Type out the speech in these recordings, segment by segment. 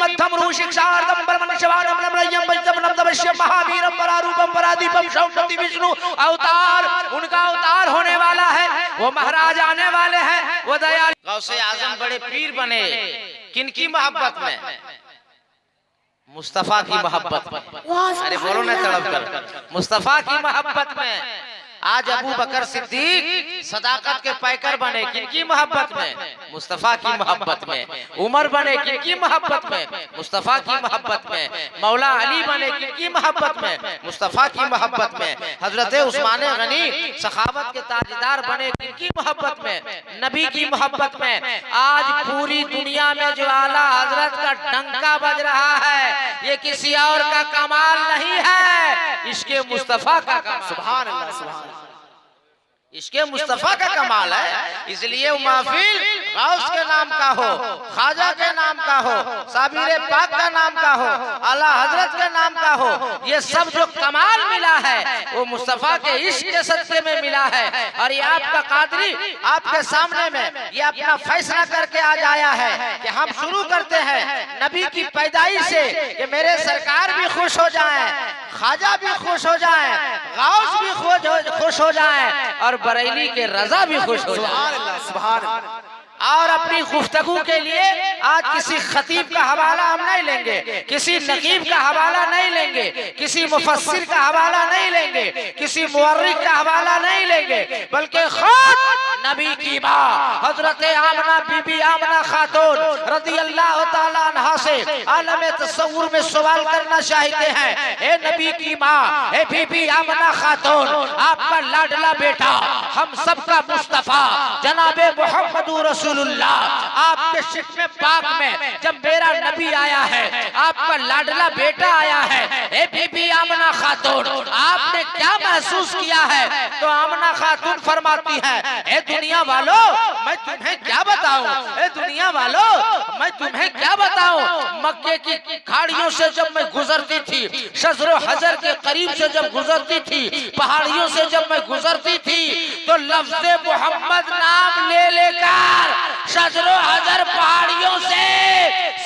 मध्यम रूशिक्षार्धम परमनिशवानम नम्रयम वैष्णवम तवश्यम महावीरम परारूपम परादीपम शौकति विष्णु अवतार, उनका अवतार होने वाला है, वो महाराज आने वाले हैं, वो दयाल गौसे आजम बड़े पीर बने। किनकी मोहब्बत में? मुस्तफा की मोहब्बत में। अरे बोलो ना तड़प कर, मुस्तफा की मोहब्बत में। आज अबू बकर सिद्दीक सदाकत के पैकर बने, किनकी मोहब्बत में? मुस्तफा की मोहब्बत में। उमर बने, किनकी मोहब्बत में? मुस्तफा की मोहब्बत में। मौला अली बने, किनकी मोहब्बत में? मुस्तफा की मोहब्बत में। हजरत उस्मान गनी सखावत के ताजदार बने, किनकी मोहब्बत में? नबी की मोहब्बत में। आज पूरी दुनिया में जो आला हजरत का डंका बज रहा है, ये किसी और का कमाल नहीं है, इसके मुस्तफा का कमाल। सुभान अल्लाह, सुभान, इसके मुस्तफा का कमाल है। इसलिए वो महफिल गौस के नाम का हो, ख्वाजा के नाम का हो, साबिर पाक का नाम का हो, आला हजरत के नाम का हो, ये सब जो कमाल मिला है वो मुस्तफा के इश्क के सदके में मिला है। और ये आपका कादरी आपके सामने में ये अपना फैसला करके आज आया है कि हम शुरू करते हैं नबी की पैदाइश से, कि मेरे सरकार भी खुश हो जाएं, ख्वाजा भी खुश हो जाएं, गौस भी खुश हो जाएं, और बरेली के रजा भी खुश हो जाए। सुभान अल्लाह। और अपनी गुफ्तगू के लिए आज किसी खतीब का हवाला हम नहीं लेंगे, किसी नकीब का हवाला नहीं लेंगे, किसी मुफस्सिर का हवाला नहीं लेंगे, किसी मुअर्रिख का हवाला नहीं लेंगे, बल्कि खुद नबी की माँ हजरत आमना बीबी आमना खातून रज़ी अल्लाह ताला अन्हा से आलम तसव्वुर में सवाल करना चाहते हैं। ए नबी की माँ, ए बीबी आमना खातून, आपका लाडला बेटा, हम सबका मुस्तफा जनाबे मुहम्मदुर रसूलुल्लाह, आपके शिक्मे पाक में जब मेरा नबी आया है, आपका लाडला बेटा आया है, ए बीबी आमना खातून, आपने क्या महसूस किया है? तो आमना खातून फरमाती है, ए दुनिया वालों मैं तुम्हें क्या बताऊं, ए दुनिया वालों मैं तुम्हें क्या बताऊं, मक्के की खाड़ियों से जब मैं गुजरती थी, शजरो हजर के करीब से जब गुजरती थी, पहाड़ियों से जब मैं गुजरती थी, तो लफ्ज़े मोहम्मद नाम ले लेकर शजरो हजर पहाड़ियों से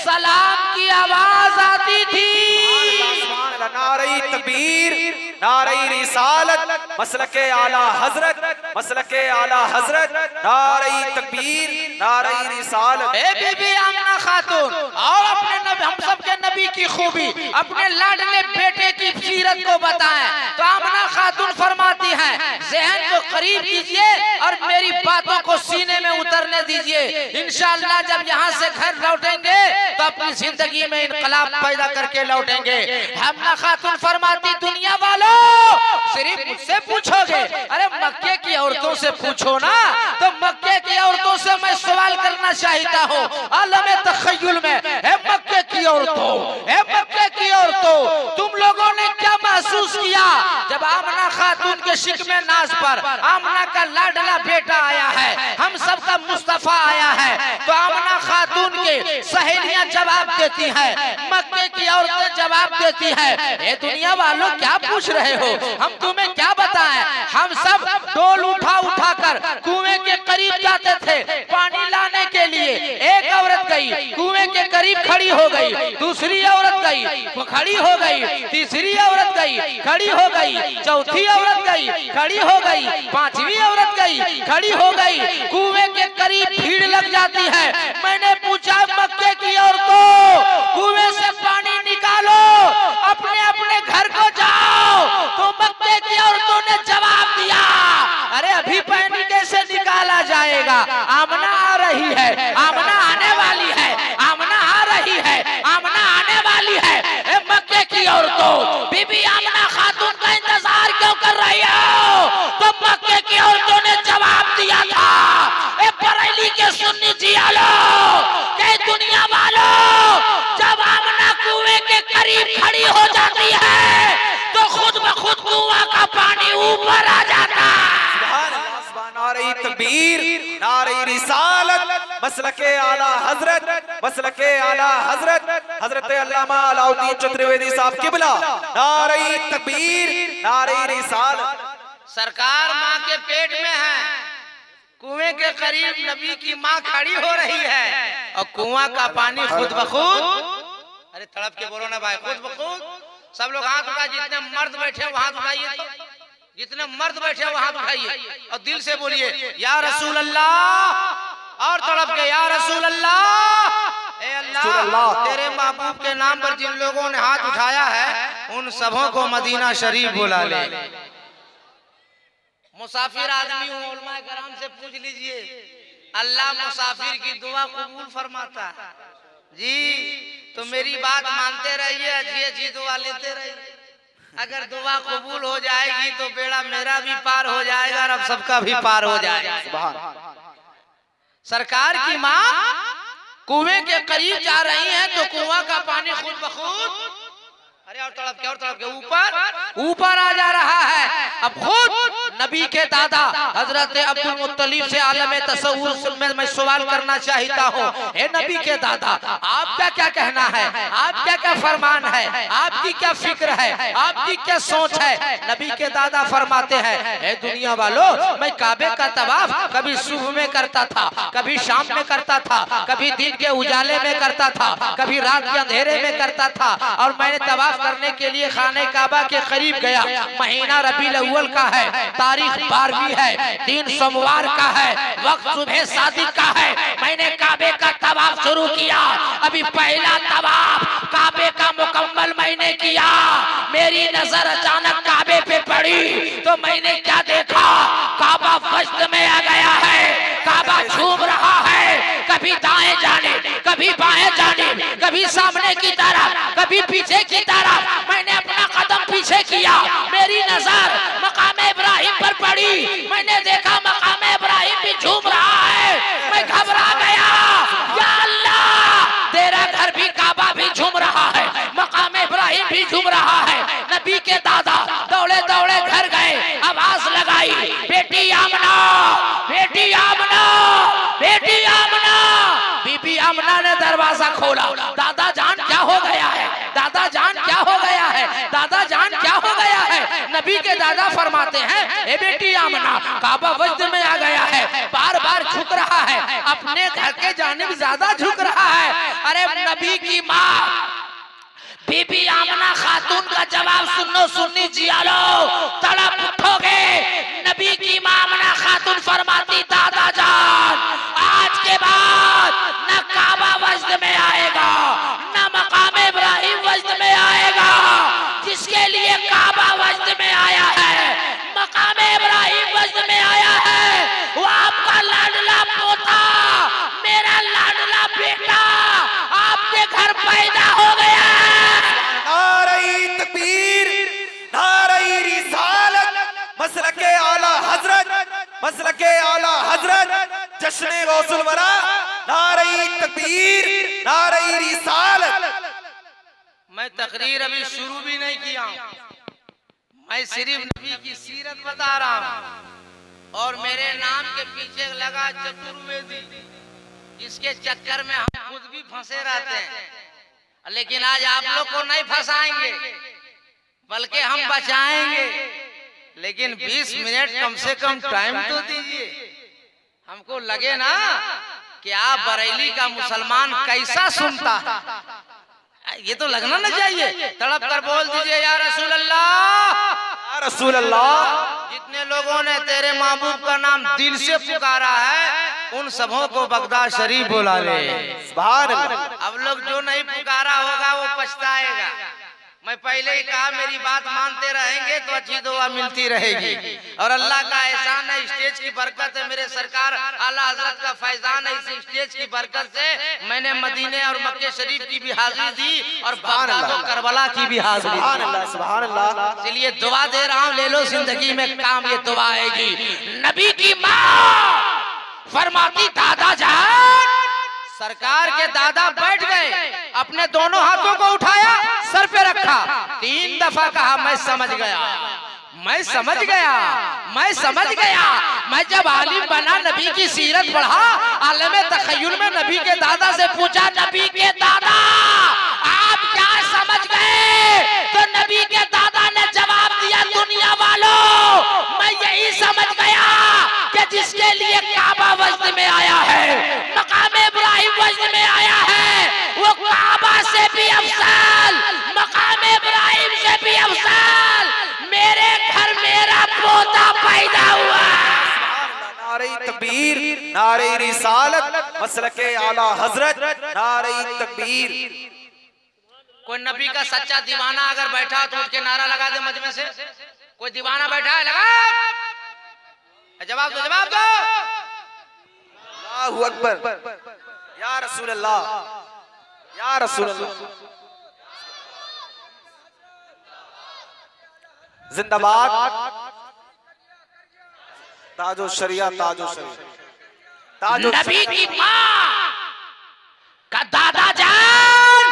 सलाम की आवाज आती थी। नारे तकबीर, नारे रिसालत, मसलके आला हजरत, मसलके आला हजरत, नारे तकबीर, नारे रिसालत। ए बीबी आमना खातून, और अपने नबी, हम सब के नबी की खूबी, अपने लाडले बेटे की सीरत को बताएं। तो आमना खातून फरमाती हैं, ज़हन को करीब कीजिए और मेरी बातों को सीने में उतरने दीजिए। इंशाअल्लाह जब यहाँ से घर लौटेंगे तो अपनी जिंदगी में इनकलाब पैदा करके लौटेंगे। आमना खातून फरमाती, दुनिया वालों सिर्फ मुझसे पूछोगे, अरे मक्के की औरतों से पूछो ना, तो मक्के की औरतों से मैं सवाल करना चाहता हूँ आलम तखय्युल में। ए मक्के की औरतों, ए मक्के की औरतों, तुम लोगों ने क्या महसूस किया जब आमना खातून के शिकमे नाज पर आमना का लाडला बेटा आया है, हम सबका मुस्तफा आया है? तो आमना खातून के सहेलियां जवाब देती हैं, मक्के की औरतें जवाब देती हैं, ए दुनिया वालों क्या पूछ रहे हो, हम तुम्हें क्या बताएं? हम सब डोल उठा उठा कर कुएं के करीब जाते थे पानी लाने के लिए। एक औरत गई कुएं के करीब खड़ी हो गई, दूसरी औरत गई खड़ी हो गई, तीसरी औरत गई खड़ी हो गई, चौथी औरत गई खड़ी हो गई, पांचवी औरत गई खड़ी हो गई। कुएं के करीब भीड़ लग जाती है। मैंने पूछा, मक्के की औरतों कुएं से पानी निकालो, अपने अपने घर को जाओ। तो मक्के की औरतों ने जवाब दिया, अरे अभी पानी कैसे निकाला जाएगा, आमना आ रही है, आमना आने वाली है, आमना आ रही है, आमना आने वाली है। ए मक्के की औरतों, बीबी आमना खातून का इंतजार क्यों कर रही हो? तो मक्के की औरतों ने जवाब दिया था, ए बरेली के सुन्नी जियालो, के दुनिया वालों, जब आमना कुएं के करीब खड़ी हो जाती है तो खुद ब खुद कुआं का पानी ऊपर आ जाता। नारे तकबीर, नारे रिसालत, मसलके आला हजरत, मसलके आला हजरत, हजरत अल्लामा अलाउद्दीन चतुर्वेदी साहब किबला, नारे तकबीर, नारे रिसालत। सरकार माँ के पेट में है, कुएं के करीब नबी की माँ खड़ी हो रही है और कुआं का पानी खुद ब खुद अरे तड़प के बोलो ना भाई, खुद ब खुद सब लोग हाथ उठाए, जितने मर्द बैठे वहां उठाइए, तो जितने मर्द बैठे वहां उठाइए और दिल से बोलिए या रसूल अल्लाह, और तड़प के या रसूल अल्लाह। ए अल्लाह, तेरे महबूब के नाम पर जिन लोगों ने हाथ उठाया है उन सबों को मदीना शरीफ बुला ले। मुसाफिर आदमी हूँ, उलमाए कराम से पूछ लीजिए, अल्लाह मुसाफिर की दुआ कबूल फरमाता है जी। तो मेरी बात मानते रहिए, अच्छी अच्छी दुआ लेते रहिए। अगर दुआ कबूल हो जाएगी तो बेड़ा मेरा भी पार हो जाएगा और अब सबका भी पार हो जाएगा। सरकार की माँ कुएं के करीब जा रही हैं तो कुआं का पानी खुद ब खुद, अरे और तड़प के ऊपर आ जा रहा है। अब खुद नबी के दादा हजरत अब्दुल मुत्तलिब से आलम तसव्वुर में मैं सवाल करना चाहता हूँ, हे नबी के दादा, आपका क्या कहना है, आपका क्या फरमान है, आपकी क्या फिक्र है, आपकी क्या सोच है। नबी के दादा फरमाते हैं, हे दुनिया वालों, मैं काबे का तवाफ कभी सुबह में करता था, कभी शाम में करता था, कभी दिन के उजाले में करता था, कभी रात के अंधेरे में करता था, और मैंने तवाफ करने के लिए खाने काबा के करीब गया। महीना रबीउल अव्वल का है, तारीख 12वीं है, दिन सोमवार का है, वक्त सुबह सादिक का है। मैंने काबे का तवाफ शुरू किया। अभी पहला तवाफ काबे का मुकम्मल मैंने किया, मेरी नजर अचानक काबे पे पड़ी तो मैंने क्या देखा, काबा वजद में आ गया है, काबा झूम रहा है, कभी दाएं जाने, कभी बाएं जाने, कभी सामने की तरफ, कभी पीछे की तरफ। मैंने अपना कदम पीछे किया, मेरी नजर मकाम इब्राहिम पर पड़ी, मैंने देखा मकाम इब्राहिम भी झूम रहा है। मैं घबरा गया, या अल्लाह, तेरा घर भी काबा भी झूम रहा है, मकाम इब्राहिम भी झूम रहा है। नबी के दादा दौड़े दौड़े घर गए, आवाज लगाई, बेटी आमना, बेटी आमना, बेटी आमना। बीबी आमना ने दरवाजा खोला, दादा जान क्या हो गया है, दादा जान क्या हो गया है, दादा जान क्या हो गया है। नबी के दादा फरमाते हैं, ए बेटी आमना, काबा वजद में आ गया है, बार बार झुक रहा है, अपने घर के जानिब ज्यादा झुक रहा है। अरे नबी की माँ बीबी आमना खातून का जवाब सुनो, सुन्नी जियालो, तड़प उठोगे। नबी की माँ आमना खातून फरमाती, दादा जान, आज के बाद न काबा वजद में आएगा, न मकाम इब्राहिम वजद में आएगा। जिसके लिए काबा वजद में आया है, मकाम इब्राहिम वजद में आया है, वो आपका लाडला पोता, मेरा लाडला बेटा आपके घर पैदा हो गया है। नारे तकबीर, नारे रिसालत, मसलके आला हजरत, मसलके आला हजरत, जश्न गौसुल वरा, नारे तकबीर, नारे रिसालत। मैं तकरीर अभी शुरू भी नहीं किया, मैं सिर्फ नबी की सीरत बता रहा हूँ। और मेरे नाम के पीछे लगा चतुर्वेदी, इसके चक्कर में हम खुद भी फंसे रहते हैं, लेकिन आज आप लोग को नहीं फंसाएंगे बल्कि हम बचाएंगे। लेकिन 20 मिनट कम से कम टाइम तो दीजिए, हमको लगे ना कि आप बरेली का मुसलमान कैसा सुनता है, ये तो लगना ना चाहिए। तड़प कर बोल दीजिए, या रसूल अल्लाह, या रसूल अल्लाह। जितने लोगों ने तेरे महबूब का नाम दिल से पुकारा है उन सबों को बगदाद शरीफ बुला ले। सुभान अल्लाह। अब लोग जो नहीं पुकारा होगा वो पछताएगा। मैं पहले ही कहा, मेरी बात मानते रहेंगे तो अच्छी दुआ मिलती रहेगी। और अल्लाह का एहसान है, स्टेज की बरकत है, मेरे सरकार आला हजरत का फैजान है। इस स्टेज की बरकत से मैंने मदीने और मक्के शरीफ की भी हाजिरी दी और बगदाद और करबला की भी हाजिरी दी। सुभान अल्लाह, सुभान अल्लाह। इसलिए दुआ दे रहा हूँ, ले लो जिंदगी में काम, ये दुआ आएगी। नबी की माँ फरमाती, दादा जान, सरकार के दादा बैठ गए, अपने दोनों हाथों को उठाया, सर पे रखा, 3 दफा कहा, मैं समझ गया, मैं समझ गया, मैं समझ गया। मैं जब आलिम बना, नबी की सीरत पढ़ा, आलम तखय्युल में नबी के दादा से पूछा, नबी के दादा आप क्या समझ गए? तो नबी के दादा ने जवाब दिया, दुनिया वालों, मैं यही समझ गया कि जिसके लिए काबा वजद में आया है, मकाम इब्राहिम वजद में आया है, वो काबा से भी अफजल तकबीर, नारे रिसालत, मसलके आला हजरत, नारे तकबीर। कोई नबी का सच्चा दीवाना अगर बैठा तो उठ के नारा लगा दे मजमे से। कोई दीवाना बैठा है, लगा। जवाब दो, जवाब दो। अल्लाहु अकबर, या रसूल अल्लाह, या रसूल अल्लाह। जिंदाबाद ताजो शरिया, ताजो शरिया, ताजो नबी की माँ का दादा जान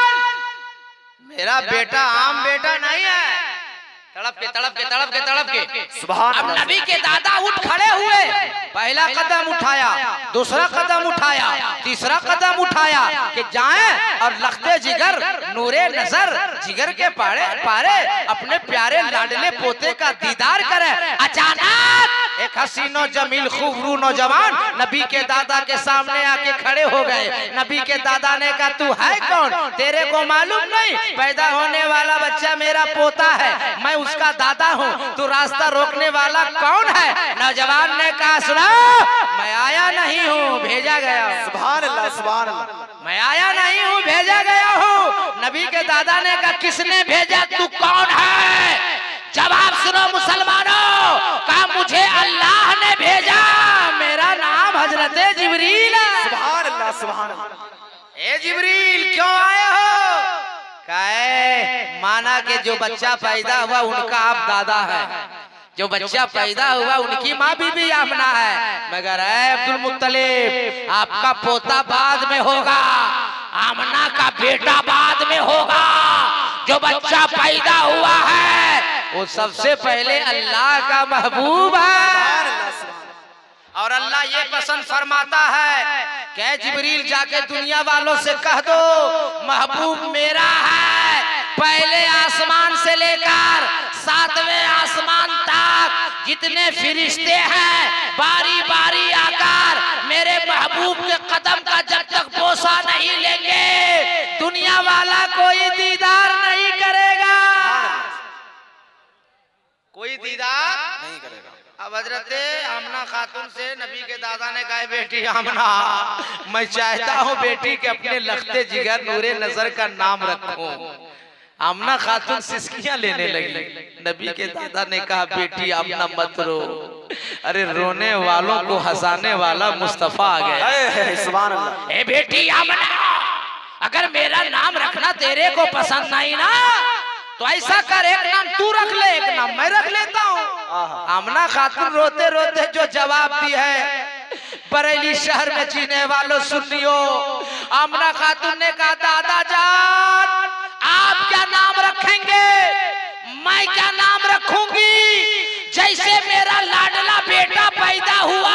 मेरा बेटा आम बेटा नहीं है। तड़प के तड़प के तड़प के तड़प के सुभान अब नबी के दादा उठ खड़े हुए। पहला कदम उठाया, दूसरा कदम उठाया, तीसरा कदम उठाया कि जाएं और लखते जिगर नूरे नजर जिगर के पारे पारे अपने प्यारे लाडले पोते का दीदार करें। अचानक एक हसीनो जमील खूबरू नौजवान नबी के दादा के सामने आके खड़े हो गए। नबी के दादा ने कहा, तू है कौन? तेरे को मालूम नहीं पैदा होने वाला बच्चा मेरा पोता है, मैं उसका दादा हूँ। तू रास्ता रोकने वाला कौन है? नौजवान ने कहा, सुना, मैं आया नहीं हूँ, भेजा गया हूँ। सुभान अल्लाह, सुभान अल्लाह। मैं आया नहीं हूँ, भेजा गया हूँ। नबी के दादा ने कहा, किसने भेजा? तू कौन है? जवाब सुनो मुसलमानों, कहा मुझे अल्लाह ने भेजा, मेरा नाम हजरत जिब्रील है। सुभान अल्लाह, सुभान अल्लाह। ए जिब्रील क्यों आए हो? कहे माना कि जो बच्चा पैदा हुआ उनका आप दादा है, जो बच्चा पैदा हुआ उनकी माँ बीबी आमना है, मगर अब्दुल मुत्तलिब आपका पोता बाद में होगा, आमना का बेटा बाद में होगा। जो बच्चा पैदा हुआ है वो सबसे पहले अल्लाह का महबूब है। और अल्लाह ये पसंद फरमाता है कि जिब्रील जाके दुनिया वालों से कह दो महबूब मेरा है। पहले आसमान से लेकर 7वें आसमान तक जितने फिरिश्ते हैं बारी बारी आकर मेरे महबूब के कदम का जब तक बोसा नहीं लेंगे दुनिया वाला कोई दीदार नहीं करेगा, कोई दीदार नहीं करेगा। अब हजरत आमना खातून से नबी के दादा ने कहा, बेटी आमना मैं चाहता हूँ बेटी के अपने लखते जिगर नूरे नजर का नाम रखूं। आमना खातून सिसकियां लेने लगी। नबी के दादा ने कहा, बेटी आमना मत रो, अरे रोने वालों को हंसाने वाला मुस्तफा आ गया। सुभान अल्लाह। ए बेटी आमना, अगर मेरा नाम रखना तेरे को पसंद नहीं ना तो ऐसा कर, एक नाम तू रख ले, एक नाम मैं रख लेता हूँ। आमना खातून रोते रोते जो जवाब दी है, बरेली शहर में जीने वालों सुनियो। आमना खातून ने कहा, दादा जान आप क्या नाम रखेंगे? मैं क्या नाम रखूंगी? जैसे मेरा लाडला बेटा पैदा हुआ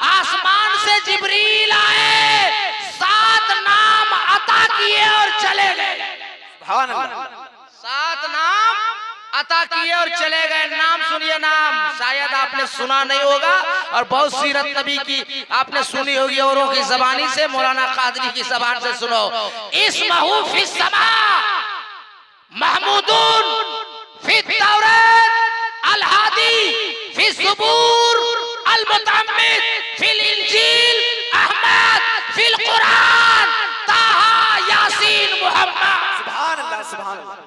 आसमान से जिब्रील आए, 7 नाम अता किए और चले गए। सुभान अल्लाह। 7 नाम अता किए और चले गए। नाम सुनिए, नाम शायद आपने सुना नहीं होगा और बहुत सीरत नबी की आपने सुनी होगी औरों की जबानी से, मौलाना कादरी की जबान से सुनो। इस्महु फिस समा महमूदुन फित तौरात अल हादी फिस ज़ुबूर अल मुतअम्मिद फिल इंजील अहमद फिल कुरान ताहा यासीन मुहम्मद। सुभान अल्लाह, सुभान अल्लाह।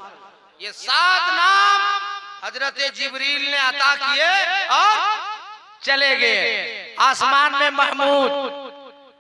ये 7 नाम हजरत जिब्रील ने अता किए और चले गए। आसमान में महमूद,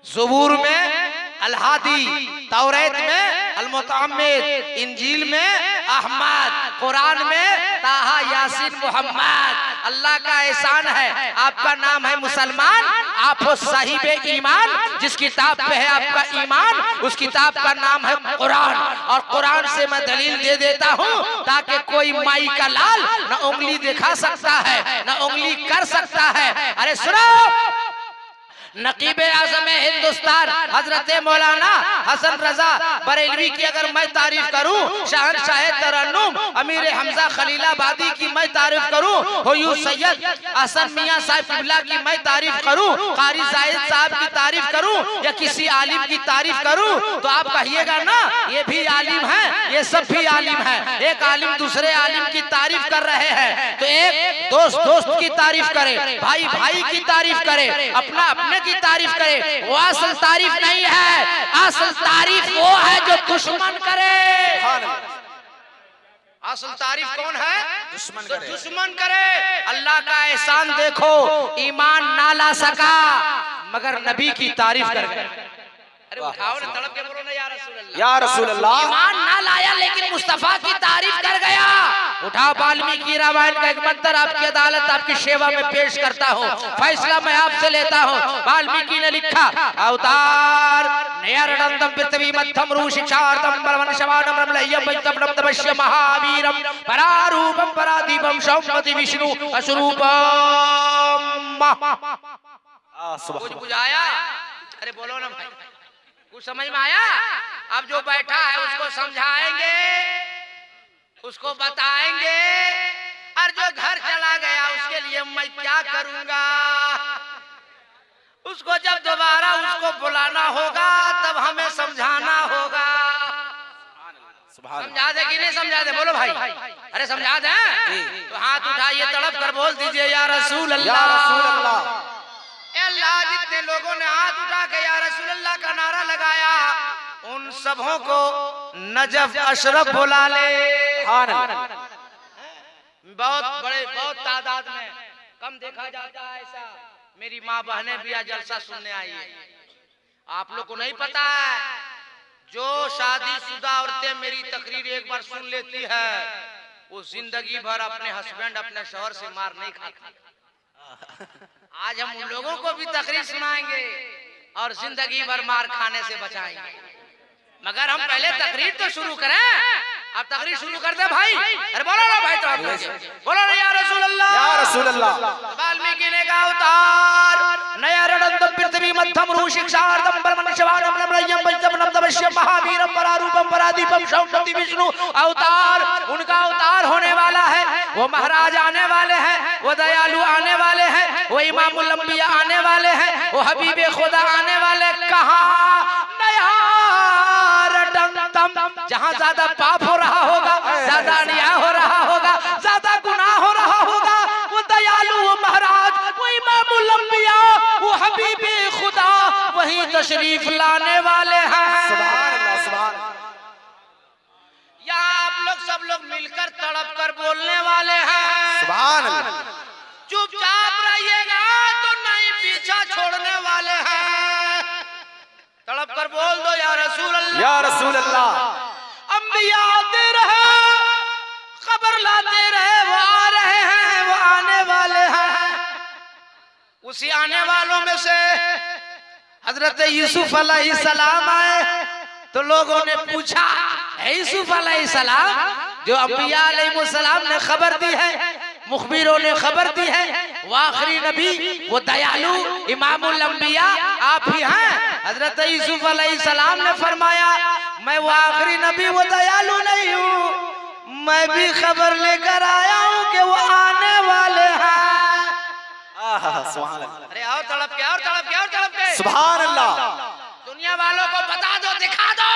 ज़ुबूर में अल-हादी, तौरात में अल-मुतअम्मिद, इंजील में अहमद, कुरान में ताहा यासीन मुहम्मद। अल्लाह का एहसान है, आपका नाम है मुसलमान, आप हो साहिब ईमान। जिस किताब पे है आपका ईमान उस किताब का नाम है कुरान। और कुरान से मैं दलील दे देता हूँ ताकि कोई माई का लाल न उंगली दिखा सकता है न उंगली कर सकता है। अरे सुनो, नकीब आज़म हिंदुस्तान हजरत मौलाना हसन रजा बरेलवी की अगर मैं तारीफ करूं, शहंशाह तरन्नुम अमीर हमजा खलीलाबादी की मैं तारीफ करूं, हुयूस सैयद हसन मियां साहब किबला की मैं तारीफ करूं, कारी जाहिद साहब की तारीफ करूं या किसी आलिम की तारीफ करूं, तो आप कहिएगा ना ये भी आलिम है, ये सब भी आलिम है। एक आलिम दूसरे आलिम की तारीफ कर रहे हैं तो एक दोस्त दोस्त की तारीफ करे, भाई भाई की तारीफ करे, अपना अपने की तारीफ करे, वो असल तारीफ नहीं है। असल तारीफ वो है जो दुश्मन करे। असल तारीफ कौन है? दुश्मन करे। दुश्मन करे। अल्लाह का एहसान देखो, ईमान ना ला सका मगर नबी की तारीफ कर गया। अरे उठाओ ना, तड़प के बोलो ना या रसूल अल्लाह, या रसूल अल्लाह। ईमान ना लाया लेकिन मुस्तफा की तारीफ कर गया। उठाओ वाल्मीकि रामायण का एक मंत्र आपकी अदालत आपकी सेवा में पेश करता हूँ, फैसला मैं आपसे लेता हूँ। वाल्मीकि ने लिखा, अवतार नयरडंतम पृथ्वी मध्यम रूषिक्षार्तम बलवनशवानम रमलय्यम वैतवनम तपस्य महावीरम परारूपम परादीपम शौमति विष्णु अशरूपम। कुछ बुझाया? अरे बोलो ना भाई, कुछ समझ में आया? अब जो बैठा है उसको समझाएंगे, उसको बताएंगे, और जो घर चला गया उसके लिए मैं क्या करूंगा? उसको जब दोबारा उसको बुलाना होगा तब हमें समझाना होगा। समझा दे कि नहीं समझा दे? बोलो भाई। अरे समझा दे तो हाथ उठाइए, तड़प कर बोल दीजिए या रसूल अल्लाह। अल्लाह जितने लोगों ने हाथ उठा के या रसूल अल्लाह का नारा लगाया उन सबों को नजफ अशरफ बुला ले। बहुत बड़े बहुत तादाद में, कम देखा जाता है ऐसा। मेरी माँ बहनें भी आज जलसा सुनने आई है। आप लोग को नहीं पता है, जो शादीशुदा औरतें मेरी तकरीर एक बार सुन लेती है वो जिंदगी भर अपने हस्बैंड अपने शौहर से मार नहीं खाती। आज हम उन लोगों को भी तकरीर सुनाएंगे और जिंदगी भर मार खाने से बचाएंगे। मगर हम पहले तकरीर तो शुरू करें। अब तकरीर शुरू कर दे भाई। अरे बोलो ना भाई, तो आप बोलो ना या रसूल अल्लाह, या रसूल अल्लाह। वाल्मीकि ने कहा, अवतार नयरडंतम पृथ्वी मध्यम रूषिक्षार्तम बलवनशवानम रमलय्यम वैतवनम तपस्य महावीरम परारूपम परादीपम शौमति विष्णु। अवतार उनका अवतार होने वाला है, वो महाराज आने वाले हैं, वो दयालु आने वाले हैं, वो इमामुल अंबिया आने वाले हैं, वो हबीबे खुदा आने वाले। कहाँ? जहाँ ज्यादा पाप हो रहा होगा, ज्यादा अन्याय हो रहा होगा, ज्यादा गुनाह हो रहा होगा, वो दयालु, वो महाराज, वो इमामुल अंबिया, वो हबीबे खुदा वही तशरीफ लाने वाले हैं। सुभान अल्लाह, सुभान। यहाँ आप लोग सब लोग मिलकर तड़प कर बोलने वाले हैं। सुभान अल्लाह। चुपचाप रहिएगा तो नहीं पीछा छोड़ने वाले हैं। तड़प कर बोल दो या रसूल अल्लाह, या रसूल अल्लाह। अंबिया आते रहे, खबर लाते रहे, वो आ रहे हैं, वो आने वाले हैं। उसी आने वालों में से हजरत यूसुफ अलैहिस्सलाम आए तो लोगों ने पूछा, यूसुफ अलैहिस्सलाम जो अंबिया अलैहिस्सलाम ने खबर दी है, मुखबिरों ने खबर दी है, वो आखिरी नबी, वो दयालु इमामुल अंबिया आप ही हैं। हजरत यूसुफ अलैहिस्सलाम ने फरमाया, मैं वो आखिरी नबी, वो दयालु नहीं हूँ, मैं भी खबर लेकर आया हूँ कि वो आने वाले हैं। सुभान अल्लाह। अरे और तड़प के, और तड़प के, और तड़प के। सुभान अल्लाह। दुनिया वालों को बता दो, दिखा दो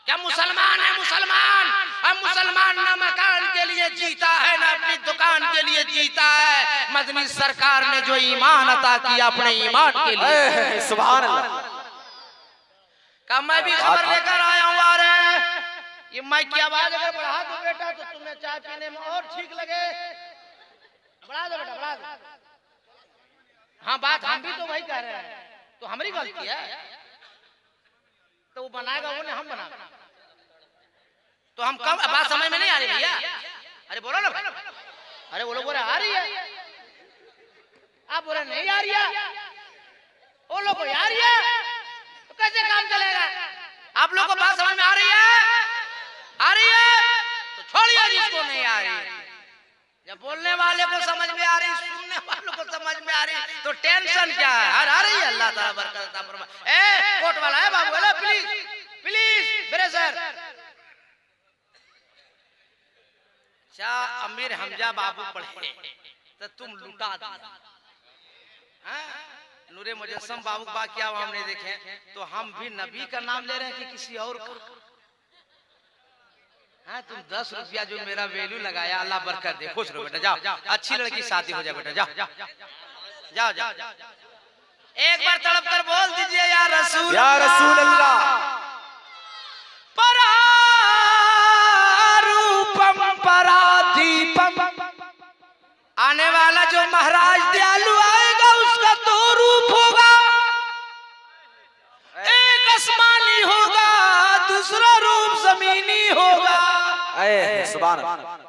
क्या मुसलमान है। मुसलमान, हम मुसलमान ना मकान के लिए जीता है ना अपनी दुकान के लिए जीता है। मदनी सरकार ने जो ईमान अता किया अपने ईमान के लिए। सुभान अल्लाह। का मैं भी खबर लेकर आया हूँ। आ रहे हैं ये माइक की आवाज अगर बढ़ा दो बेटा तो तुम्हें चाय पीने में और ठीक लगे। बढ़ा दो बेटा, बढ़ा दो। हाँ बात हम भी तो वही कह रहे हैं, तो हमारी गलती है। तो वो बनाएगा वो नहीं, हम बनाएगा। तो हम कम बात समझ में नहीं आ रही भैया। अरे बोलो ना। अरे वो लोग बोले आ रही है, आप बोले नहीं आ रही है, वो लोग बोले आ रही है, तो कैसे काम चलेगा? आप लोगों को बात समझ में आ रही है? आ रही है तो छोड़िए जिसको नहीं आ रही। जब बोलने वाले को समझ में आ रही, सुनने वालों को समझ में आ रही, तो टेंशन क्या है? आ रही है। अल्लाह ताला बरकत अता फरमाए। ए कोट वाला है बाबू, बोला प्लीज अच्छा अमीर हमजा बाबू पढ़े तो तुम लुटा दिया। नूरे मुजस्सम बाबू बा क्या हमने देखे तो हम भी नबी का नाम ले रहे हैं कि किसी और का? हाँ तुम 10 रुपया जो मेरा वैल्यू लगाया अल्लाह बरकत दे। खुश रहो बेटा, जाओ अच्छी लड़की शादी हो जाए बेटा, जाओ जाओ जाओ। एक बार तड़प कर बोल दीजिए या रसूल अल्लाह। परारूपम परादीपम, आने वाला जो महाराज दयालु आएगा उसका 2 रूप होगा, एक आसमानी होगा दूसरा रूप जमीनी होगा। सुभान।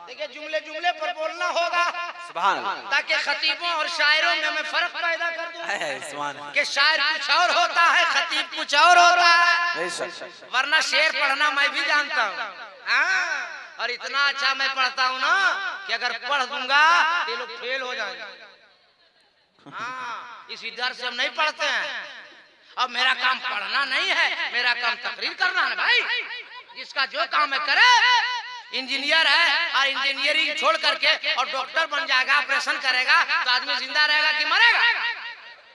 देखिए जुमले जुमले पर बोलना होगा सुभान, ताकि खतीबों और शायरों में मैं फर्क पैदा कर दूं कि शायर कुछ और होता है खतीब कुछ और होता है, वरना शेर पढ़ना मैं भी जानता हूँ। और इतना अच्छा मैं पढ़ता हूँ ना कि अगर पढ़ दूंगा ये लोग फेल हो जाएंगे। इसी डर से हम नहीं पढ़ते हैं। अब मेरा काम पढ़ना नहीं है, मेरा काम तकरीर करना है भाई। जिसका जो काम है करे। इंजीनियर है और इंजीनियरिंग छोड़ करके और डॉक्टर बन जाएगा, ऑपरेशन करेगा तो आदमी जिंदा रहेगा कि मरेगा?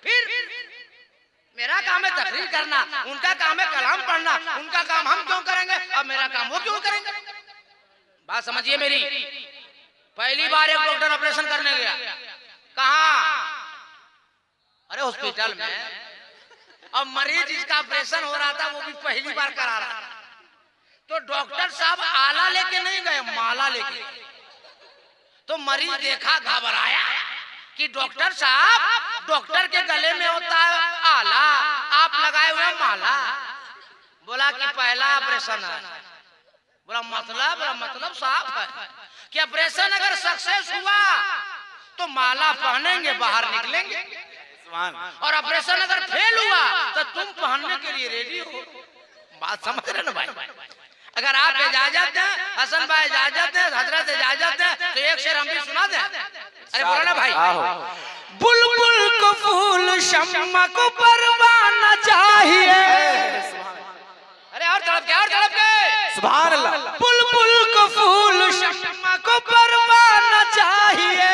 फिर मेरा काम है तकरीर करना, उनका काम है कलाम पढ़ना। उनका काम हम क्यों करेंगे और मेरा काम वो क्यों करेंगे? बात समझिए मेरी। पहली बार एक डॉक्टर ऑपरेशन करने गया, कहाँ? अरे हॉस्पिटल में। अब मरीज जिसका ऑपरेशन हो रहा था वो भी पहली बार करा रहा था, तो डॉक्टर साहब आला लेके नहीं गए, माला लेके। तो मरीज देखा, घबराया कि डॉक्टर साहब डॉक्टर के गले में होता है आला, आप लगाए हुए माला। बोला कि पहला ऑपरेशन है। बोला मतलब साफ है कि ऑपरेशन अगर सक्सेस हुआ तो माला पहनेंगे बाहर निकलेंगे, और ऑपरेशन अगर फेल हुआ तो तुम पहनने के लिए रेडी हो। बात समझ रहे ना भाई? अगर आप इजाजत दें, हसन भाई इजाजत दें, हजरत इजाजत दें तो एक शेर हम भी सुना दें। अरे बोलो ना भाई। बुलबुल को फूल शम्मा को परवाना चाहिए। अरे और तड़प के सुभान अल्लाह। बुलबुल को फूल शम्मा को परवाना चाहिए,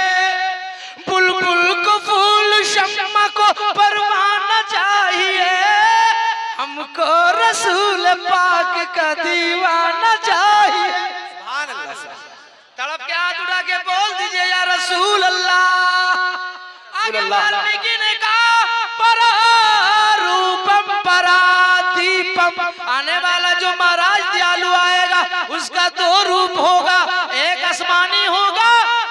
बुलबुल को फूल शम्मा को परवाना चाहिए, हमको रसूल पाक का दीवाना चाहिए। सुभान अल्लाह। तड़प के हाथ उठा के बोल दीजिए या रसूल अल्लाह। आगे वाल्मीकि ने कहा परारूपम परादीपम, आने वाला जो महाराज दयालु आएगा उसका 2 रूप होगा, एक आसमानी होगा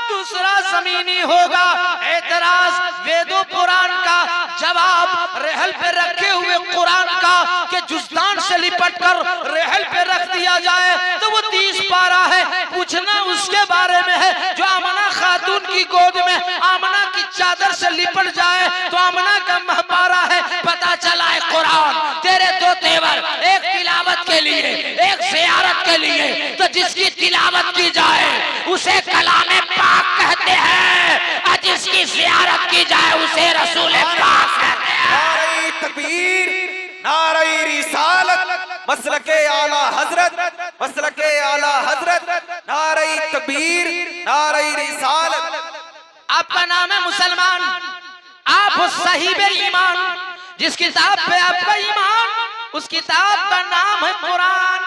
दूसरा जमीनी होगा। एतराज वेदों पुराण का, जवाब रहल पे रखे हुए कुरान का कि जुज़दान से लिपट कर रहल पे रख दिया जाए तो वो 30 पारा है। पूछना उसके बारे में है जो आमना खातून की गोद में आमना की चादर से लिपट जाए तो आमना का महपारा है। पता चला है कुरान तेरे 2 तेवर, एक तिलावत के लिए एक ज़ियारत के लिए, तो जिसकी तिलावत की जाए उसे कलामे पाक कहते हैं और जिसकी ज़ियारत की जाए उसे रसूल पाक कहते हैं। नारे तकबीर, नारे रिसालत, मसलके आला हजरत, मसलके आला हजरत, नारे तकबीर, नारे रिसालत। आपका नाम है मुसलमान, आप हो साहिब ईमान, जिस किताब पे आपका ईमान उस किताब का नाम है कुरान।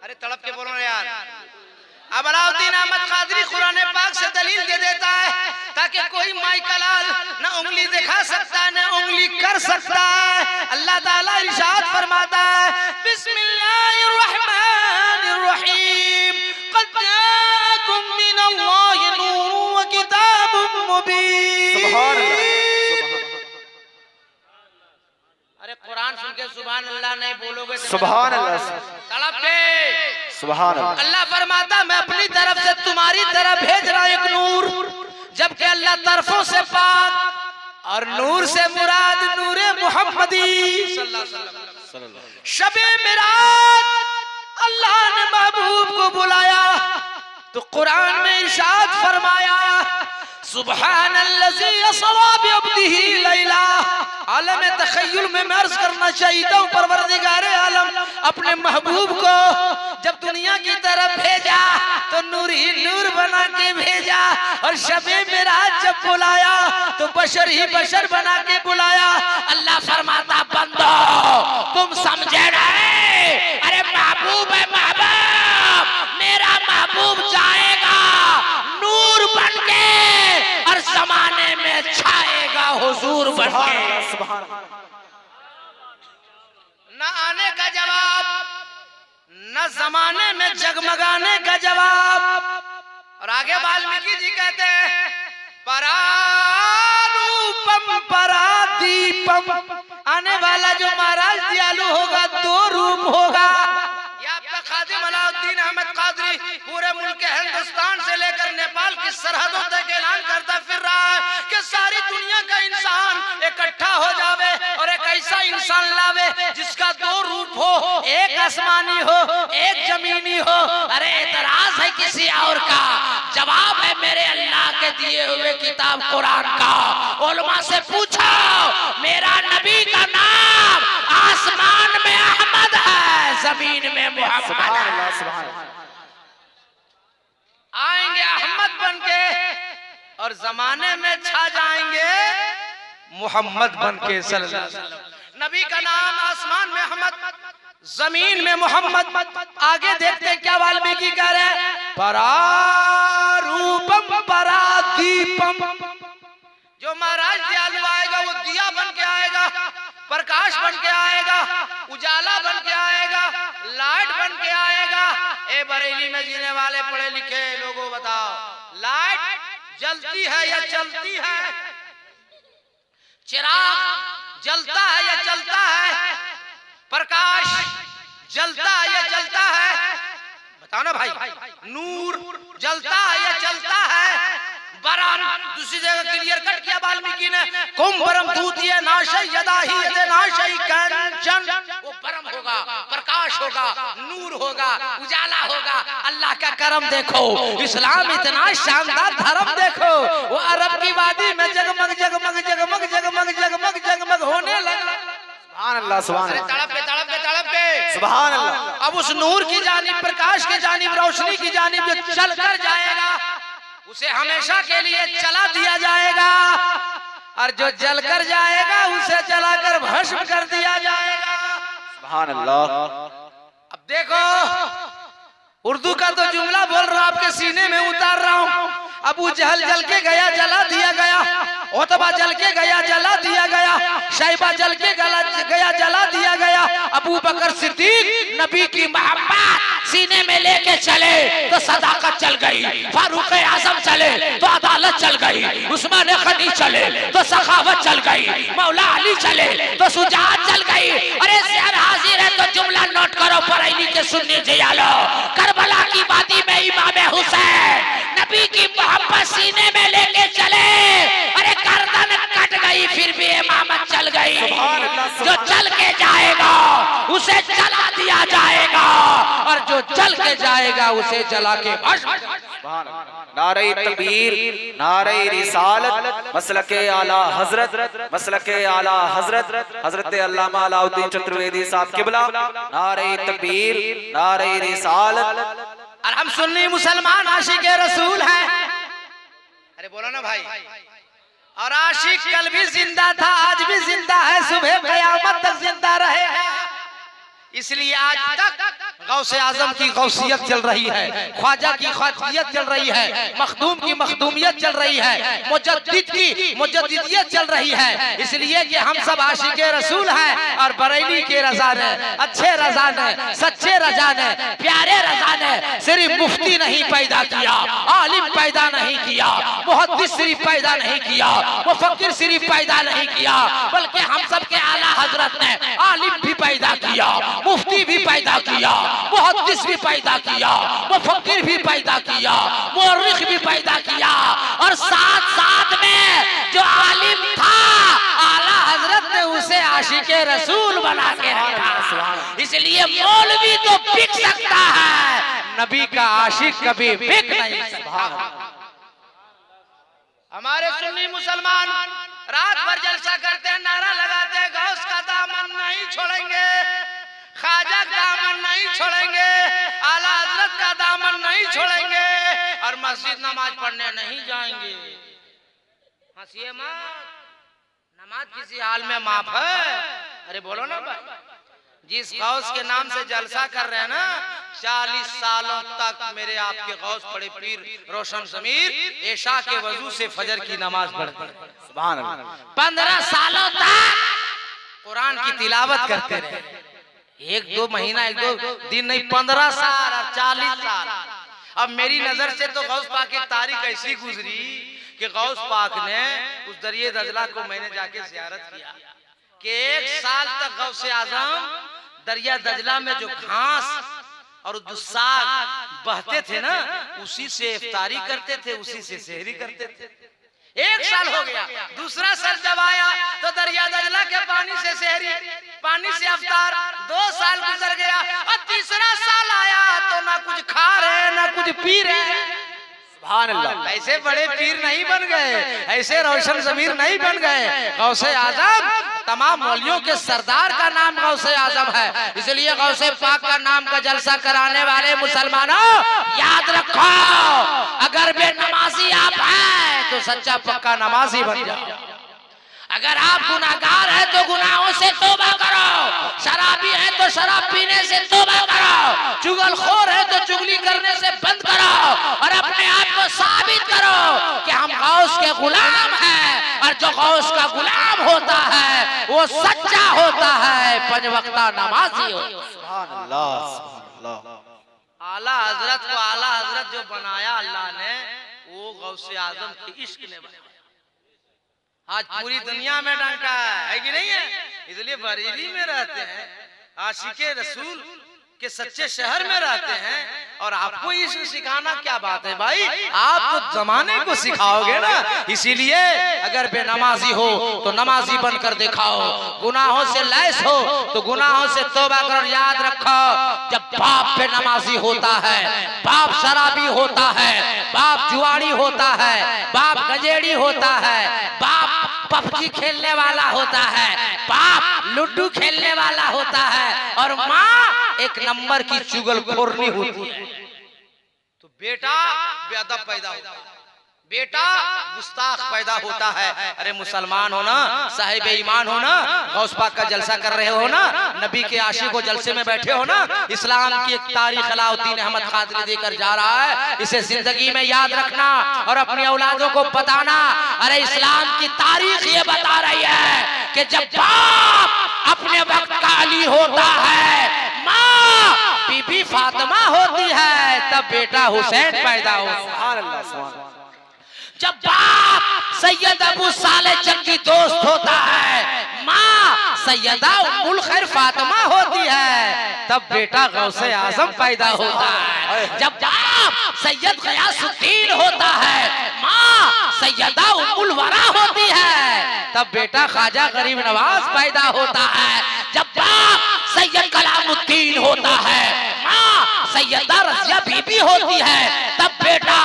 अरे तड़प के बोलो यार। अब अलाउद्दीन अहमद कादरी कुरान पाक से दलील दे देता है ताकि कोई माइकलाल न उंगली दिखा सकता है न उंगली कर सकता है। अल्लाह ताला इरशाद फरमाता है बिस्मिल्लाहिर्रहमानिर्रहीम क़द जाअकुम मिनल्लाहि नूरुन व किताबुम मुबीन। सुभान अल्लाह। अरे कुरान सुन के सुभान अल्लाह नहीं बोलोगे तो सुभान अल्लाह। तड़प के सुभान अल्लाह। अल्लाह फरमाता मैं अपनी तरफ से तुम्हारी तरफ भेज रहा एक नूर, जबकि अल्लाह तरफों से पाक और नूर से मुराद नूरे मुहम्मदी सल्लल्लाहु अलैहि वसल्लम। शबे मिराज अल्लाह ने महबूब को बुलाया तो कुरान में इरशाद फरमाया सुब्हानल्लज़ी असरा बिअब्दिही लैला। आलम तख़य्युल में मैं अर्ज़ करना चाहता हूँ परवरदिगार आलम अपने महबूब को जब दुनिया की तरफ भेजा तो नूर ही नूर ने भेजा और शबे मेराज जब बुलाया तो बशर ही बशर बना के बुलाया। अल्लाह फरमाता बंदो तुम समझे नहीं, अरे महबूब है महबूब, मेरा महबूब जाएगा नूर बन के और जमाने में छाएगा हुजूर बन के। न आने का जवाब, न जमाने में जगमगाने का जवाब। और आगे वाल्मीकि जी कहते हैं परारूपम परादीपम, आने वाला जो महाराज दयालु होगा दो रूप होगा। ये आपका खादिम अलाउद्दीन अहमद कादरी पूरे मुल्क हिंदुस्तान से लेकर नेपाल की सरहदों तक ऐलान करता फिर रहा है कि सारी दुनिया का इंसान इकट्ठा हो जावे और एक ऐसा इंसान लावे जिसका दो रूप हो, एक आसमानी हो एक जमीनी हो। अरे एतराज है किसी और का, जवाब है मेरे अल्लाह के दिए हुए किताब कुरान का। उलमा से पूछो मेरा नबी का नाम आसमान में अहमद है, जमीन में मोहम्मद है। आएंगे अहमद बन के और जमाने में छा जाएंगे मोहम्मद बन के सल्लल्लाहु अलैहि वसल्लम। नबी का नाम आसमान में अहमद, जमीन में मोहम्मद। आगे देखते क्या वाल्मीकि कह रहे हैं परारूपम परादीपम। जो महाराज दयालु आएगा वो दिया बन के आएगा, प्रकाश बन के आएगा, उजाला बन के आएगा, लाइट बन के आएगा। ए बरेली में जीने वाले पढ़े लिखे लोगों बताओ, लाइट जलती है या चलती है? चिराग जलता है या चलता है? प्रकाश जलता है या चलता है? बताओ ना भाई। नूर जलता है या चलता है? बरम दूसरी जगह क्लियर कट किया वाल्मीकि ने, कुम बरम दूतिये नाशय यदाहि यदे नाशय कंचन। वो बरम होगा, प्रकाश होगा, नूर होगा, उजाला होगा। अल्लाह का करम देखो, इस्लाम इतना शानदार धर्म देखो। वो अरब की वादी में जगमग जगमग जगमग जगमग जगमग जगमग होने लगा। सुभान अल्लाह, सुभान अल्लाह, तड़प पे तड़प पे तड़प पे सुभान अल्लाह। अब उस नूर की जानिब, प्रकाश की जानिब, रोशनी की जानिब जो चल कर जाएगा उसे हमेशा के लिए चला दिया जाएगा, और जो जल कर जाएगा उसे जलाकर भस्म कर दिया जाएगा। सुभान अल्लाह। अब देखो उर्दू का तो जुमला बोल रहा आपके सीने में उतार रहा हूँ। अबू जहल जल के गया जला दिया गया, उतबा जल के गया जला दिया गया, शैबा जल के गया जला दिया गया। अबू बकर सिद्दीक नबी की मोहब्बत सीने में लेके चले तो सदाकत चल गई, फारूक आजम चले तो अदालत चल गई, उस्मान गनी चले तो सखावत चल गई, मौला अली चले तो सुजात चल गई। अरे शहर हाजिर है तो जुमला नोट करो बरेली के सुन्नी जियालो। करबला की वादी में इमाम हुसैन नबी की मोहब्बत सीने में लेके चले, अरे गर्दन कट गई फिर भी इमामत चल गई। जो चल के जाएगा उसे जला दिया जाएगा, और जो चल के जाएगा उसे जला के भस्म। नारे तकबीर, नारे रिसालत, मसलके आला हजरत, मसलके आला हजरत हजरत अल्लामा अलाउद्दीन चतुर्वेदी साहब किबला। नारे तकबीर, नारे रिसालत। और हम सुन्नी मुसलमान आशिक रसूल हैं। अरे बोलो ना भाई। और आशिक कल भी जिंदा था, आज भी जिंदा है, सुबह क़यामत तक जिंदा रहेगा। इसलिए आज तक गौसे आजम की गौसियत चल रही है, ख्वाजा की ख्वाजियत चल रही है, मखदूम की मखदूमियत चल रही है, मुजद्दिद की मुजद्दिदियत चल रही है। इसलिए कि हम सब आशिके रसूल हैं और बरेली के रजा ने, अच्छे रजा ने, सच्चे रजा ने, प्यारे रजा ने सिर्फ मुफ्ती नहीं पैदा किया, आलिम पैदा नहीं किया, मुहद्दिस सिर्फ पैदा नहीं किया, मुफक्किर सिर्फ पैदा नहीं किया, बल्कि हम सब के आला हजरत ने आलिम भी पैदा किया, मुफ्ती भी पैदा किया, मुहद्दिस भी पैदा किया, मुफक्किर भी पैदा किया, मुअर्रिख भी पैदा किया, और साथ साथ में जो आलिम था आला हजरत ने उसे आशिके रसूल बना के रखा। इसलिए मौलवी तो बिक सकता है, नबी का आशिक कभी बिक नहीं सकता। हमारे सुन्नी मुसलमान रात भर जलसा करते हैं, नारा लगाते हैं, गौस का दामन नहीं छोड़ेंगे, ख्वाजा का दामन नहीं छोड़ेंगे, आला हजरत का दामन नहीं छोड़ेंगे। और मस्जिद नमाज पढ़ने नहीं जाएंगे। हंसिए मत, नमाज किसी हाल में माफ है। अरे बोलो ना भाई, जिस गौस के नाम से जलसा कर रहे हैं ना, 40 सालों तक मेरे आपके गौस पड़े पीर रोशन ज़मीर ऐशा के वजू से फजर की नमाज पढ़ते हैं। सुभान अल्लाह। 15 सालों तक कुरान की तिलावत करते रहे। 1-2 महीना 1-2 दिन नहीं, 15 साल और 40 साल। अब मेरी नजर से तो गौस पाक की तारीख ऐसी गुजरी कि गौस पाक ने उस दरिया दजला को मैंने जाके ज़ियारत किया कि 1 साल तक गौसे आजम दरिया दजला में जो घास और जो साग बहते थे ना, उसी से इफ्तारी करते थे, उसी से सहरी करते थे। 1 साल हो गया। दूसरा साल जब आया तो दरिया दजला के पानी से सहरी, पानी से इफ्तार। 2 साल गुजर गया और तीसरा साल आया तो ना कुछ खा रहे ना कुछ पी रहे। सुभान अल्लाह। ऐसे बड़े पीर नहीं बन गए, ऐसे रोशन ज़मीर नहीं बन गए। गौसे आजम तमाम वलियों के सरदार का नाम गौसे आजम है, इसलिए गौसे पाक का नाम का जलसा कराने वाले मुसलमानों याद रखो, अगर बेनमाजी आप हैं तो सच्चा पक्का नमाजी बन जाओ। अगर आप गुनाहगार हैं तो गुनाहों से तौबा करो, शराबी है तो शराब पीने से तौबा करो, चुगलखोर है तो चुगली करने से बंद करो और अपने आप को साबित करो कि हम गौस के गुलाम हैं। और जो गौस का गुलाम होता है वो सच्चा होता है, 5 वक्ता नमाजी होता है। सुभान अल्लाह। आला हजरत को आला हजरत जो बनाया अल्लाह ने, वो गौसे आजम के इश्क ने बनाया। आज पूरी दुनिया में डंका है कि नहीं है? इसलिए बरेली में रहते हैं, आशिके रसूल के सच्चे शहर में रहते हैं, और आपको इश्क सिखाना क्या बात है भाई? आप तो जमाने को सिखाओगे ना। इसीलिए अगर बेनमाजी हो तो नमाजी बनकर दिखाओ, गुनाहों से लैस हो तो गुनाहों से तौबा करो। याद रखो, जब बाप बेनमाजी होता है, बाप शराबी होता है, बाप जुआड़ी होता है, बाप गजेड़ी होता है, बाप पबजी खेलने वाला होता है, बाप लूडो खेलने वाला होता है, और माँ एक नंबर की चुगलखोरनी होती है, तो बेटा बेअदब पैदा होता है, बेटा गुस्ताख पैदा होता है। अरे मुसलमान हो ना, साहिब ईमान हो ना, गौस पाक का जलसा कर रहे हो ना, नबी के आशिक को जलसे में बैठे हो ना, इस्लाम की एक तारीख अलाउद्दीन अहमद खादरी देकर जा रहा है, इसे जिंदगी में याद रखना और अपनी औलादों को बताना। अरे इस्लाम की तारीख ये बता रही है कि जब बाप अपने वक्त का अली होता है, माँ बीबी फातिमा होती है, तब बेटा हुसैन पैदा होता है। सुभान अल्लाह। सुभान अल्लाह। जब बाप सैयद अबू साले जंगी दोस्त होता है, माँ सैयदा उम्मुल खैर फातिमा होती है, तब बेटा गौसे आजम पैदा होता है। जब बाप सैयद गयासुद्दीन होता है, माँ सैयदा उम्मुल वरा होती है, तब बेटा ख्वाजा गरीब नवाज पैदा होता है। जब बाप सैयद कलामुद्दीन होता है, माँ सैयदा रज़िया बीबी होती है, तब बेटा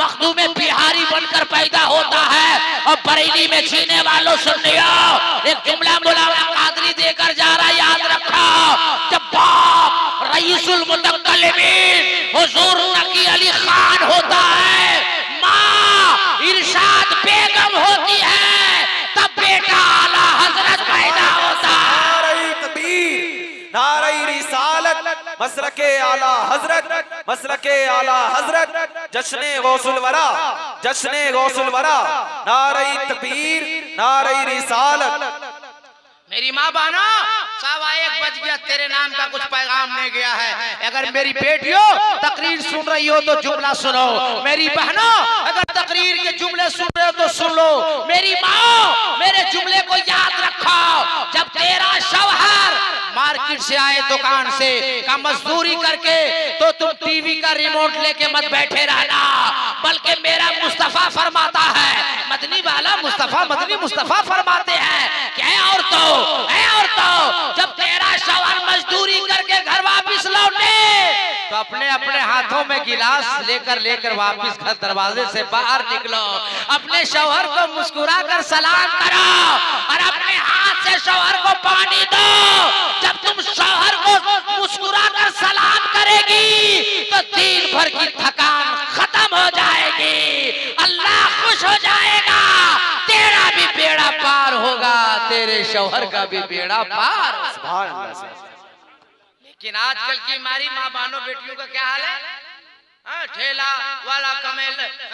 मखदूम बिहारी बनकर पैदा होता है। और बरेली में जीने वालों सुन लियो, एक जुमला मौलाना कादरी देकर जा रहा, याद रखो, जब बाप रईसुल मुतकल्लिमीन हुजूर नकी अली खान होता है, माँ इरशाद बेगम होती है, तब बेटा आला हजरत पैदा होता है। नारे रिसालत, मसलके आला हजरत, मसलके आला हजरत, जश्ने गौसुल वरा, जश्ने गौसुल वरा, नारे तकबीर, नारे रिसालत। मेरी माँ बहना, 1:15 बज गया, तेरे नाम का कुछ पैगाम नहीं गया है। अगर मेरी बेटियों तकरीर सुन रही हो तो जुमला सुनो, मेरी बहनों अगर तकरीर के जुमले सुन रहे हो तो सुन लो, मेरी माँ मेरे जुमले को याद रखो। जब तेरा शौहर मार्केट से आए दुकान से का मजदूरी करके, तो तुम टीवी का रिमोट लेके मत बैठे रहना, बल्कि मेरा मुस्तफा फरमाता है, मदनी वाला मुस्तफा, मदनी मुस्तफा फरमाते हैं कि औरतों, जब तेरा शौहर मजदूरी करके घर वापिस लौटे तो अपने अपने हाथों में गिलास लेकर वापिस घर दरवाजे से बाहर निकलो, अपने शौहर को मुस्कुरा कर सलाम करो और अपने हाथ से शौहर को पानी दो। जब तुम शौहर को मुस्कुरा कर सलाम करेगी तो दिन भर की थकान खत्म हो जाए। शौहर का भी बेड़ा पार। सुभान अल्लाह। लेकिन आजकल की हमारी माँ बहनों बेटियों का क्या हाल है? ठेला वाला,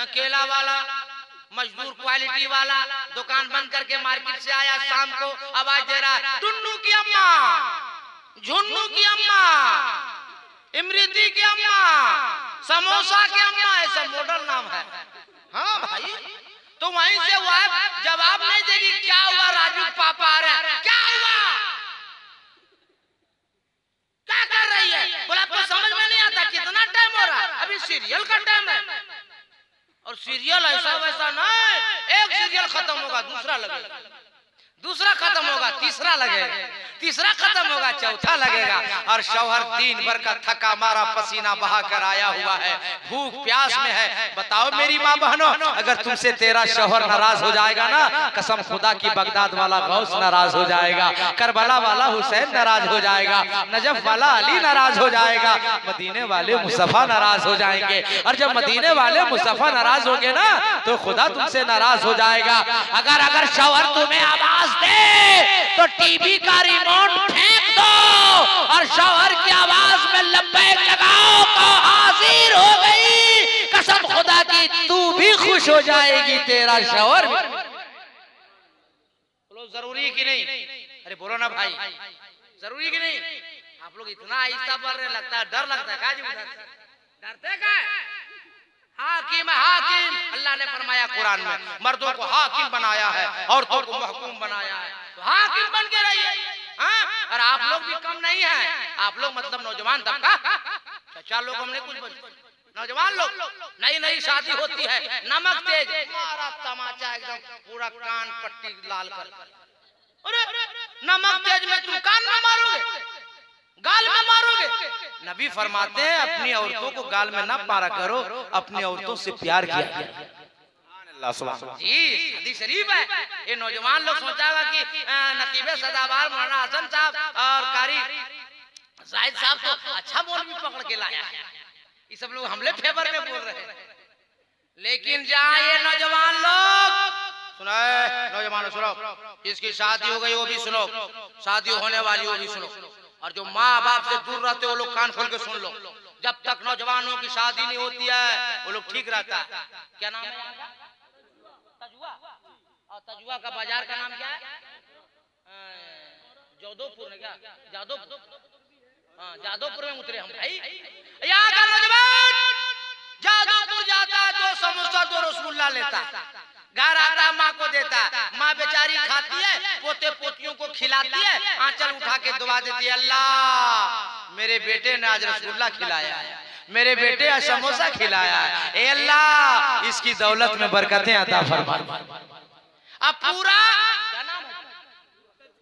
केला वाला, मजदूर क्वालिटी वाला, दुकान बंद करके मार्केट से आया, शाम को आवाज दे रहा है, टुन्नू की अम्मा, झुन्नू की अम्मा, इमरती की अम्मा, समोसा की अम्मा, ऐसा मॉडल नाम है। हाँ भाई, तो वहीं से वाइफ जवाब नहीं देगी, क्या हुआ राजू पापा आ रहे हैं, क्या हुआ, क्या कर रही है? बोला आपको समझ में नहीं आता कितना टाइम हो रहा है, अभी सीरियल का टाइम है। और सीरियल ऐसा वैसा नहीं, एक सीरियल खत्म होगा दूसरा लगेगा, दूसरा खत्म होगा तीसरा लगेगा, तीसरा खत्म होगा चौथा लगेगा। और शौहर दिन भर का थका मारा पसीना बहा कर आया हुआ है, भूख प्यास में है। बताओ मेरी माँ बहनों, अगर तुमसे तेरा शौहर नाराज हो जाएगा ना, कसम खुदा की बगदाद वाला गौस नाराज हो जाएगा, करबला वाला हुसैन नाराज हो जाएगा, नजफ वाला अली नाराज हो जाएगा, मदीने वाले मुस्तफा नाराज हो जाएंगे। और जब मदीने वाले मुस्तफा नाराज होंगे ना, तो खुदा तुमसे नाराज हो जाएगा। अगर शौहर तुम्हें आवाज दे तो टीवी का रिमोट फेंक दो और शौहर की आवाज में लब्बैक लगाओ तो हाजिर हो गई। कसम खुदा की तू भी खुश हो जाएगी, तेरा शौहर भी। बोलो जरूरी कि नहीं? अरे बोलो ना भाई, जरूरी कि नहीं? आप लोग इतना आहिस्ता बोल रहे, लगता है डर लगता है। डरते क्या है? हाकिम है हाकिम, अल्लाह ने फरमाया कुरान में, मर्दों को हाकिम बनाया है, औरतों को महकूम बनाया है, तो हाकिम बन के रहिए। और आप लोग भी कम नहीं है, आप लोग मतलब नौजवान तबका, चाचा लोग हमने कुछ नौजवान लोग, नई नई शादी होती है, नमक तेज मारा तमाचा एकदम पूरा कान पट्टी लाल कर, अरे नमक तेज में तुम कान में मारोगे, गाल में मारोगे? नबी फरमाते हैं अपनी औरतों को गाल में ना मारा करो, अपनी औरतों से प्यार किया जी, हदीस शरीफ है। ये नौजवान लोग सोचागा कि नकीबे सदाबार मौलाना हसन साहब और कारी जाहिद साहब तो अच्छा मौलवी पकड़ के लाया है, ये सब लोग हमले फेवर में बोल रहे हैं। लेकिन जहाँ ये नौजवान लोग सुनो, नौजवानों सुनो, जिसकी शादी हो गई वो भी सुनो, शादी होने वाली वो भी सुनो, और जो माँ बाप से दूर रहते वो लोग कान खोल के सुन लो। जब तक नौजवानों की शादी नहीं होती है वो लोग ठीक रहता है। क्या नाम है? तजुआ। और तजुआ का बाजार का नाम क्या है? जादवपुर है क्या? जादवपुर, हाँ जादवपुर में उतरे हम भाई। यहाँ का नौजवान जादवपुर जाता है, 2 समोसा 2 रसगुल्ला लेता, घर आता माँ को देता, माँ बेचारी खाती है, पोते पोतियों को खिलाती है, आंचल उठा के दुआ देती है, अल्लाह मेरे बेटे ने आज रसगुल्ला खिलाया है, मेरे बेटे आज समोसा खिलाया है, ए अल्लाह इसकी दौलत में बरकतें अता फरमा। अब पूरा क्या नाम है?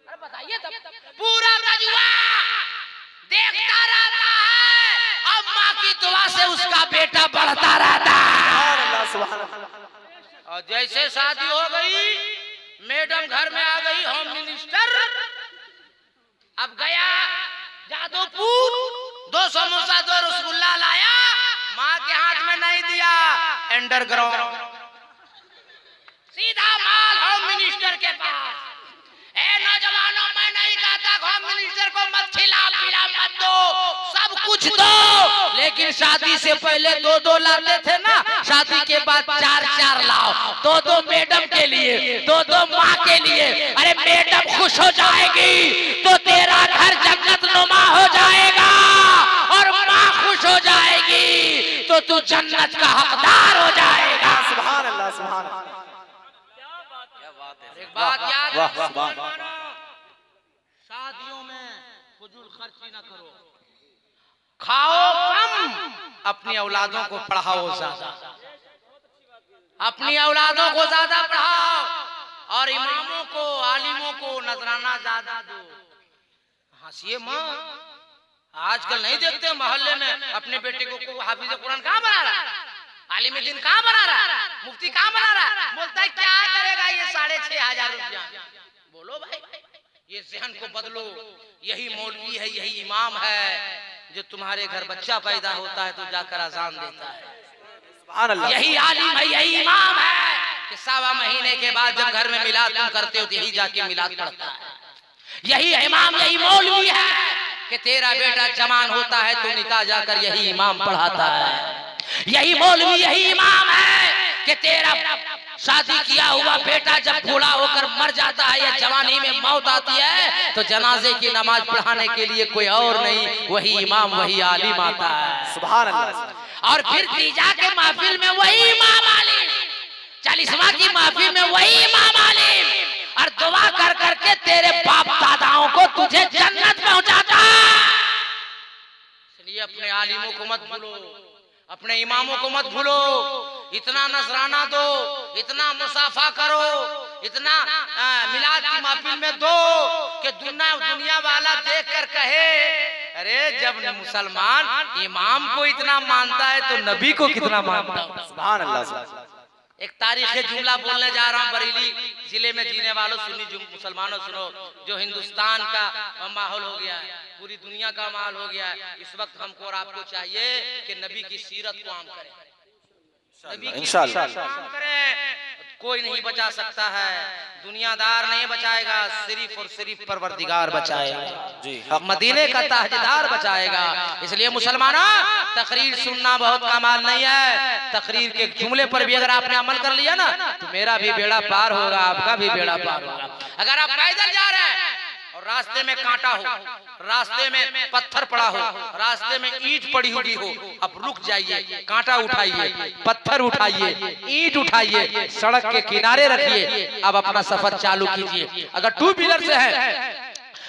अरे बताइए तब। पूरा तजुआ देखता रहता है और माँ की दुआ से उसका बेटा बढ़ता रहता है। और जैसे शादी हो गई, मैडम घर में आ गई, होम मिनिस्टर, अब गया जादवपुर, 2 समोसा 2 रसगुल्ला लाया, माँ के हाथ में नहीं दिया, अंडरग्राउंड सीधा माल होम मिनिस्टर के पास। ए नौजवानों, मैं नहीं कहता होम मिनिस्टर को मत खिला पिला मत दो, सब कुछ दो, लेकिन शादी से पहले 2-2 लाते थे ना, शादी के बाद 4-4 लाओ, 2-2 मैडम के लिए, 2-2 माँ के लिए। अरे मैडम खुश हो जाएगी तो तेरा घर जन्नत नुमा हो जाएगा, और माँ खुश हो जाएगी तो तू जन्नत का हकदार हो जाएगा। सुभान अल्लाह, सुभान अल्लाह। एक बात याद रखो, शादियों में फजूल खर्ची न करो, खाओ कम, अपनी औलादों को पढ़ाओ ज्यादा, अपनी औलादों को ज्यादा पढ़ाओ, और इमामों को आलिमों को नजराना ज्यादा दो। हंसिए माँ, आजकल नहीं देखते मोहल्ले में अपने बेटे को हाफिज कुरान कहाँ बना रहा है, आलिम दीन कहाँ बना रहा है, मुफ्ती कहाँ बना रहा है, बोलता है क्या करेगा ये 6,500 रुपया। बोलो भाई, ये जहन को बदलो, यही मौलवी है, यही इमाम है जो तुम्हारे घर बच्चा पैदा होता है तो जाकर अजान देता है, यही आलिम है, यही इमाम है कि 1.25 महीने के बाद जब घर में मिलाद तुम करते हो तो यही जाके मिलाद पढ़ता है। यही इमाम, यही मौलवी है कि तेरा बेटा जवान होता है तो निकाह जाकर यही इमाम पढ़ाता है। यही मौलवी, यही इमाम है कि तेरा शादी किया हुआ बेटा जब बूढ़ा होकर मर जाता है या जवानी में मौत आती है तो जनाजे की नमाज पढ़ाने के लिए कोई और नहीं, वही इमाम, वही आलिम आता है। सुभान अल्लाह। और फिर तीजा के महफिल में वही इमाम आलिम, 40वां की महफिल में वही इमाम आलिम, और दुआ कर करके तेरे बाप दादाओं को तुझे जन्नत पहुंचाता। इसलिए अपने आलिमों को मत भूलो, अपने इमामों को मत भूलो। इतना नजराना दो, इतना मुसाफा करो, इतना मिलाद की महफिल में दो कि दुनिया वाला देख कर कहे अरे जब मुसलमान इमाम को इतना मानता है तो नबी को कितना मानता है। सुभान अल्लाह। एक तारीखी जुमला बोलने जा रहा हूँ। बरेली जिले में जीने वालों, सुन्नी मुसलमानों सुनो, जो हिंदुस्तान का माहौल हो गया है, पूरी दुनिया का माहौल हो गया है, इस वक्त हमको और आपको चाहिए कि नबी की सीरत को आम करें, नबी की सीरत को आम करें। कोई नहीं बचा सकता है, दुनियादार नहीं बचाएगा, सिर्फ और सिर्फ परवरदिगार बचाएगा जी, मदीने का ताजदार बचाएगा। इसलिए मुसलमानों, तकरीर सुनना बहुत कमाल नहीं है, तकरीर के जुमले पर भी अगर आपने अमल कर लिया ना तो मेरा भी बेड़ा पार होगा, आपका भी बेड़ा पार होगा। अगर आप पैदल जा रहे हैं और रास्ते में कांटा हो, रास्ते में पत्थर पड़ा हो, रास्ते में ईंट पड़ी हुई हो, अब रुक जाइए, कांटा उठाइए, पत्थर उठाइए, ईंट उठाइए, सड़क के किनारे रखिए, अब अपना सफर चालू कीजिए। अगर 2 व्हीलर से है,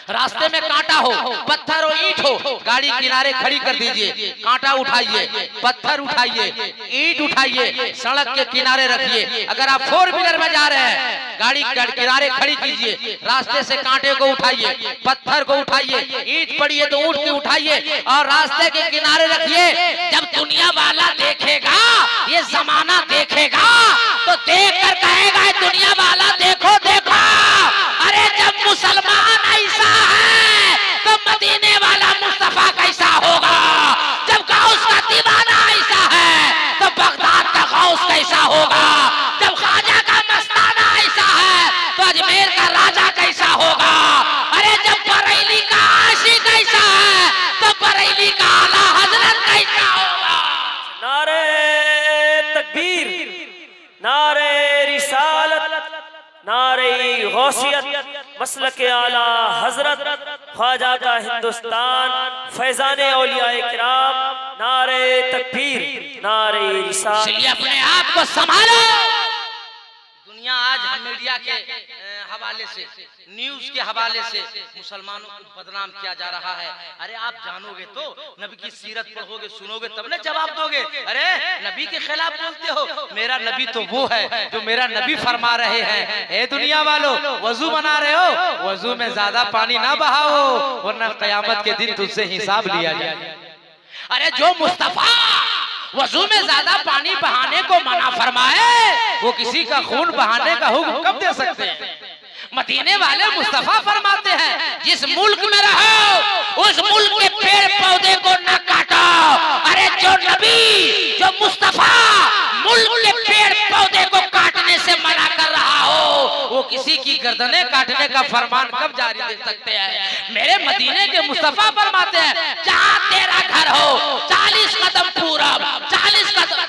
रास्ते में कांटा हो, पत्थर और ईंट हो, गाड़ी किनारे खड़ी कर दीजिए, कांटा उठाइए, पत्थर उठाइए, ईंट उठाइए, सड़क के किनारे रखिए। अगर आप 4 व्हीलर में जा रहे हैं, गाड़ी किनारे खड़ी कीजिए, रास्ते से कांटे को उठाइए, पत्थर को उठाइए, ईंट पड़ी है तो ऊँट की उठाइए और रास्ते के किनारे रखिए। जब दुनिया वाला देखेगा, ये जमाना देखेगा तो देख कर कहेगा दुनिया वाला देखो देखो। अरे जब मुसलमान ऐसा है तो मदीने वाला मुस्तफा कैसा होगा। जब गौस का दीवाना ऐसा है तो बगदाद का गौस कैसा होगा। जब ख्वाजा का मस्ताना ऐसा है तो अजमेर का राजा कैसा होगा। अरे जब बरेली का आशिक ऐसा है तो बरेली का आला हजरत कैसा होगा। नारे तकबीर, नारे रिसालत, नारे गौसियत, मसलके आला हजरत, ख्वाजा का हिंदुस्तान, फैजाने औलियाए किराम, नारे तकबीर, नारे रिसालत। इसलिए अपने आप को संभालो। दुनिया आज हम मीडिया के हवाले से, न्यूज के हवाले से मुसलमानों को बदनाम किया जा रहा है। अरे आप जानोगे तो नबी की सीरत पढ़ोगे, सुनोगे तब ना जवाब दोगे। अरे नबी के खिलाफ बोलते हो, मेरा नबी तो वो है जो मेरा नबी फरमा रहे हैं। ए दुनिया वालों, वजू बना रहे हो, वजू में ज्यादा पानी ना बहाओ वरना कयामत के दिन तुझसे हिसाब लिया जाए। अरे जो मुस्तफा वजू में ज्यादा पानी बहाने को मना फरमाए वो किसी का खून बहाने का हुक्म कब दे सकते हैं। मदीने वाले मुस्तफा फरमाते हैं जिस मुल्क में रहो उस मुल्क के पेड़ पौधे को न काटो। अरे जो नबी, जो मुस्तफा मुल्क के पेड़ पौधे को काटने से मना कर रहा हो वो किसी की गर्दनें काटने का फरमान कब जारी दे सकते हैं। मेरे मदीने के मुस्तफा फरमाते हैं जहाँ तेरा घर हो 40 कदम पूरब, 40 कदम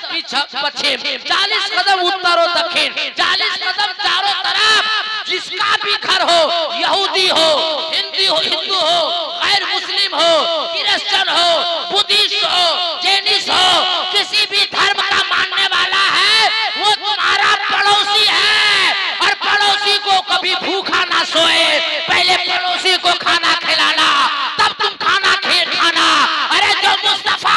पश्चिम, 40 कदम उत्तर और दक्षिण, 40 कदम चारों तरफ, जिसका भी घर हो, यहूदी हो, हिंदू हो, गैर मुस्लिम हो, क्रिश्चियन हो, बुद्धिस्ट हो, जैनिस्ट हो, किसी भी धर्म का मानने वाला है वो तुम्हारा पड़ोसी है। और पड़ोसी को कभी भूखा ना सोए, पहले पड़ोसी को खाना खिलाना तब तुम खाना खाना। अरे जो मुस्तफा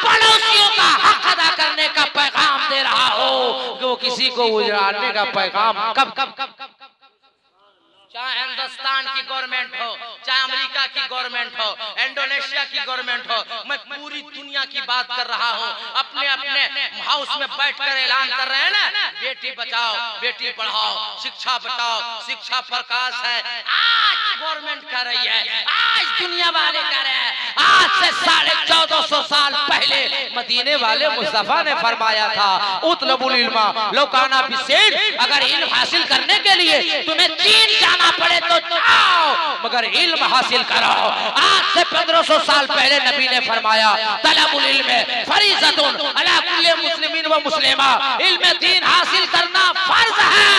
पड़ोसियों का हक अदा करने का पैगाम दे रहा हो वो किसी को उजाड़ने का पैगाम कब कब कब कब चाहे हिंदुस्तान की गवर्नमेंट हो, चाहे अमेरिका की गवर्नमेंट हो, इंडोनेशिया की गवर्नमेंट हो, मैं पूरी दुनिया की बात कर रहा हूँ। अपने अपने हाउस में बैठकर ऐलान कर रहे हैं ना, बेटी बचाओ बेटी पढ़ाओ, शिक्षा बचाओ शिक्षा प्रकाश है। आज गवर्नमेंट कर रही है, आज दुनिया वाले कर रहे हैं। आज से 1450 साल पहले मदीने वाले मुस्तफा ने फरमाया था उतलबुल इल्मा लौ काना बिस्सीन, अगर इल्म हासिल करने के लिए तुम्हें चीन जाना पड़े तो जाओ, मगर इल्म हासिल करो। आज से 1500 साल पहले नबी ने फरमाया तलबुल इल्म फरीज़तुन अला कुल्ली मुस्लिमीन व मुस्लिमा, इल्म दीन हासिल करना फर्ज है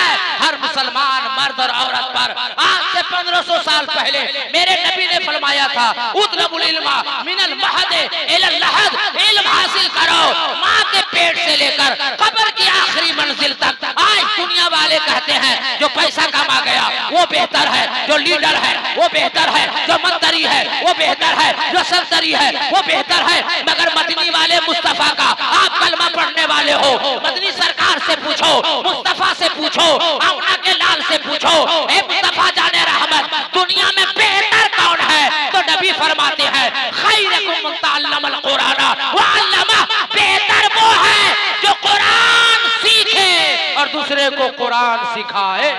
हर मुसलमान मर्द और औरत पर। आज से 1500 साल पहले मेरे नबी ने फरमाया था उतलबुल इल्मा मिनल महद इलल लहद, इल्म हासिल करो माँ के पेट से लेकर कब्र की आखिरी मंजिल तक। आज दुनिया वाले कहते हैं जो पैसा कमा गया वो बेहतर है, जो लीडर है वो बेहतर है, जो मंत्री है वो बेहतर है, जो सरदारी है वो बेहतर है। मगर मदनी वाले मुस्तफा का, आप कलमा पढ़ने वाले हो, मदनी सरकार से पूछो, मुस्तफा से पूछो, आमना के लाल से पूछो, ए मुस्तफा जाने रहमत दुनिया में बेहतर कौन है? तो नबी फरमाते हैं खैरुकुम मन तअल्लमल कुरान व अल्लमा, बेहतर वो है जो कुरान सीखे और दूसरे को कुरान सिखाए।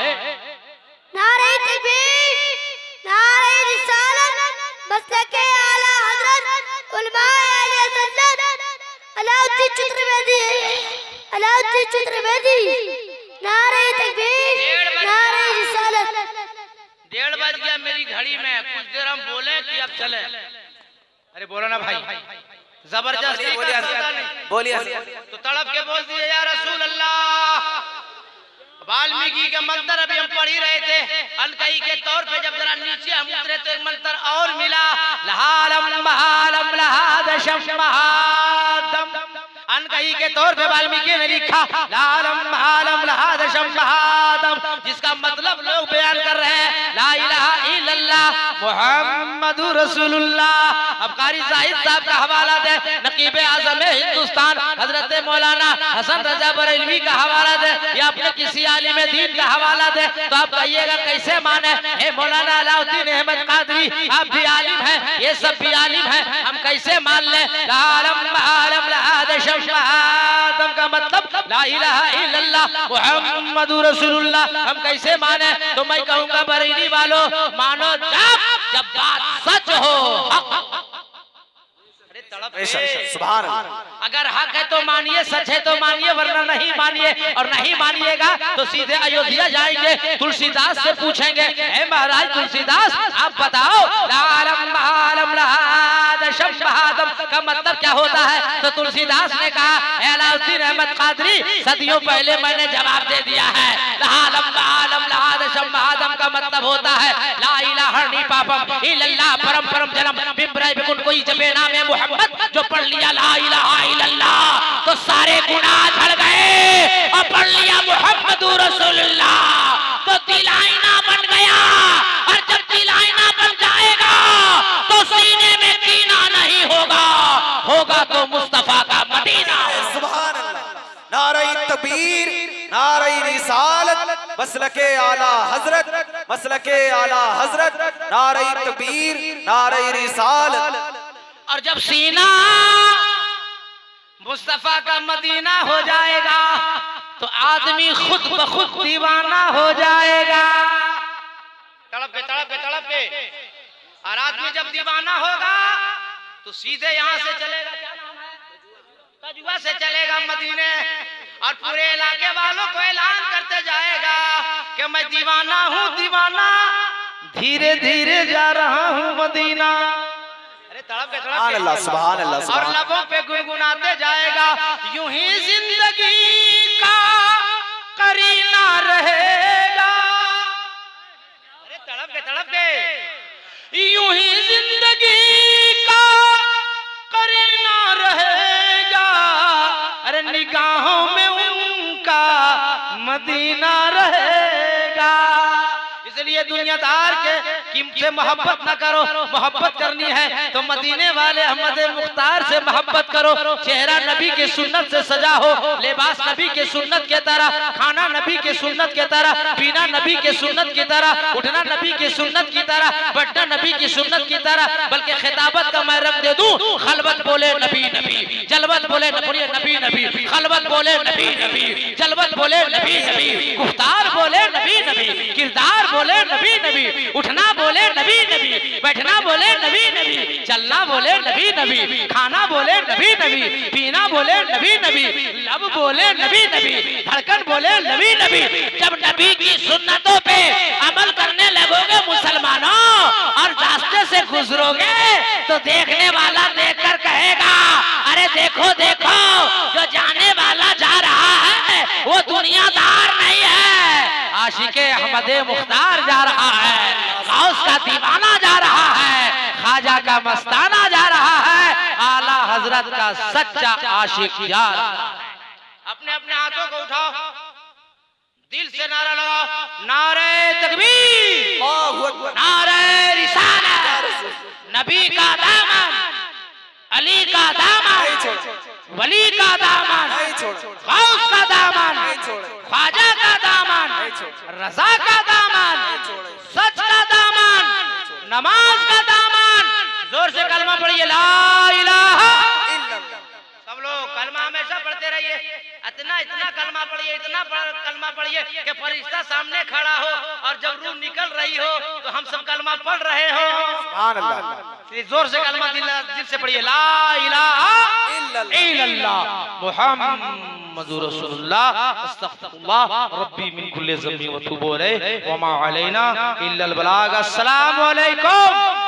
नारे तकबीर, नारे रिसालत, मसलके आला हजरत उलमाए अहले सुन्नत अलाउद्दीन चतुर्वेदी, अलाउद्दीन चतुर्वेदी। नारे तकबीर, नारे रिसालत। 1:30 बज गया मेरी घड़ी में, कुछ देर हम बोले कि अब चले। अरे बोलो ना भाई, जबरदस्ती बोलिए। तो तड़प के बोल दिए या रसूल अल्लाह। वाल्मीकि के मंत्र अभी हम पढ़ ही रहे थे, अनकई के तौर पे जब जरा नीचे हम उतरे तो एक मंत्र और मिला, लहालम महालम लहादशम महादम। अनकई के तौर पे वाल्मीकि ने लिखा लालम महालम लहादशम महादम, जिसका मतलब लोग बयान कर रहे हैं ला इलाहा इल्लल्लाह मुहम्मदुर रसूलुल्लाह। अब कारी जाहिद साहब का हवाला दे, नकीब आजम हिंदुस्तान हजरत मौलाना हसन रजा बरेलवी का हवाला दे, या अपने किसी आलिम दीन का हवाला दे, तो आप कहिएगा कैसे माने? हे मौलाना अलाउद्दीन अहमद कादरी आप भी आलिम हैं, ये सब भी आलिम हैं, हम कैसे मान ले? लालम महालम लहादशम महादम का मतलब ला इलाहा इल्लल्लाह मुहम्मदुर रसूलुल्लाह, हम कैसे माने? तो मैं कहूंगा बरेली वालों मानो जब बात सच हो, हक। सुभान अल्लाह। अगर हक है तो मानिए, सच है तो मानिए, वरना नहीं मानिए। और नहीं मानिएगा तो सीधे अयोध्या जाएंगे, तुलसीदास से पूछेंगे हे महाराज तुलसीदास आप बताओ लालम महालम लहादशम महादम का मतलब क्या होता है? तो तुलसीदास ने कहा अलाउद्दीन अहमद कादरी सदियों पहले मैंने जवाब दे दिया है। लालम महालम लहादशम महादम का मतलब होता है ला इलाहा पापम इल्लल्लाह परम परम जन्म बिम्बराय बिकुन कोई जबे नामे मोहम्मद, जो पढ़ लिया ला इलाहा इल्लल्लाह तो सारे गुनाह झड़ गए, और पढ़ लिया मुहम्मदुर रसूलुल्लाह तो दिल आईना बन गया। और जब दिल आईना बन जाएगा तो सीने में कीना नहीं होगा, होगा तो मुस्तफा का मदीना। सुभान अल्लाह। नारे तकबीर, नारे रिसालत, मसलके आला हजरत, मसलके आला हजरत, नारे तकबीर, नारे रिसालत। और जब सीना मुस्तफा का मदीना हो जाएगा तो आदमी खुद ब खुद दीवाना हो जाएगा। तड़प के और आदमी जब दीवाना होगा तो सीधे यहाँ से चलेगा, क्या नाम है, तजुआ से चलेगा मदीने, और पूरे इलाके वालों को ऐलान करते जाएगा कि मैं दीवाना हूँ, दीवाना धीरे धीरे जा रहा हूँ मदीना। सुभान अल्लाह, सुभान अल्लाह। और लबों पे गुनगुनाते जाएगा यूं ही जिंदगी का करीना रहेगा। अरे तड़प के यूं ही जिंदगी का करीना रहेगा, अरे निगाहों में उनका मदीना रहेगा। इसलिए दुनियादार के से मोहब्बत न करो, मोहब्बत करनी है तो मदीने वाले अहमद मुख्तार से मोहब्बत करो। चेहरा नबी के सुन्नत से सजा हो, लिबास नबी के सुन्नत के तरह, खाना नबी के सुन्नत के तरह, पीना नबी के सुन्नत की तरह, उठना नबी के सुन्नत की तरह, बैठना नबी की सुन्नत की तरह। बल्कि खिताबत का मैं रंग दे दूं, खलवत बोले नबी नबी, जलवत बोले नबी नबी, खलवत बोले नबी नबी, जलवत बोले नबी नबी, गुफ्तार बोले नबी नबी, किरदार बोले नबी नबी, उठना बोले नबी नबी, बैठना बोले नबी नबी, चलना बोले नबी नबी, खाना बोले नबी नबी, पीना बोले नबी नबी, लब बोले नबी नबी, धड़कन बोले नबी नबी। जब नबी की सुन्नतों पे अमल करने लगोगे मुसलमानों और रास्ते से गुजरोगे तो देखने वाला देखकर कहेगा अरे देखो देखो जो जाने वाला जा रहा है वो दुनियादार नहीं है, आशिके अहमदे मुख्तार जा रहा है, गौस का दीवाना जा रहा है, ख्वाजा का मस्ताना जा रहा है, आला हजरत का सच्चा आशिक जा रहा है। अपने अपने हाथों को उठाओ, दिल से नारा लगाओ, नारे तकबीर, नारे रिसालत, नबी का दामन, अली का दामन, वली का दामन, गौस का दामन, ख्वाजा का दामन, रजा का दामन, सच का दामन, नमाज का दामन। जोर से कलमा पढ़िए, ला इलाहा इल्लल्लाह। सब लोग कलमा हमेशा पढ़ते रहिए, इतना इतना कलमा पढ़िए, इतना कलमा पढ़िए कि फरिश्ता सामने खड़ा हो और जब रूह निकल रही हो तो हम सब कलमा पढ़ रहे हो। सुभान अल्लाह। जोर से कलमा दिल से पढ़िए, ला इलाहा इल्लल्लाह मुहम्मदुर रसूलुल्लाह अस्तगफिरुल्लाह रब्बी मिन कुल्ली ज़म्बी व तूबू अलैहि व मा अलैना इल्लल बलाग। अस्सलामु अलैकुम।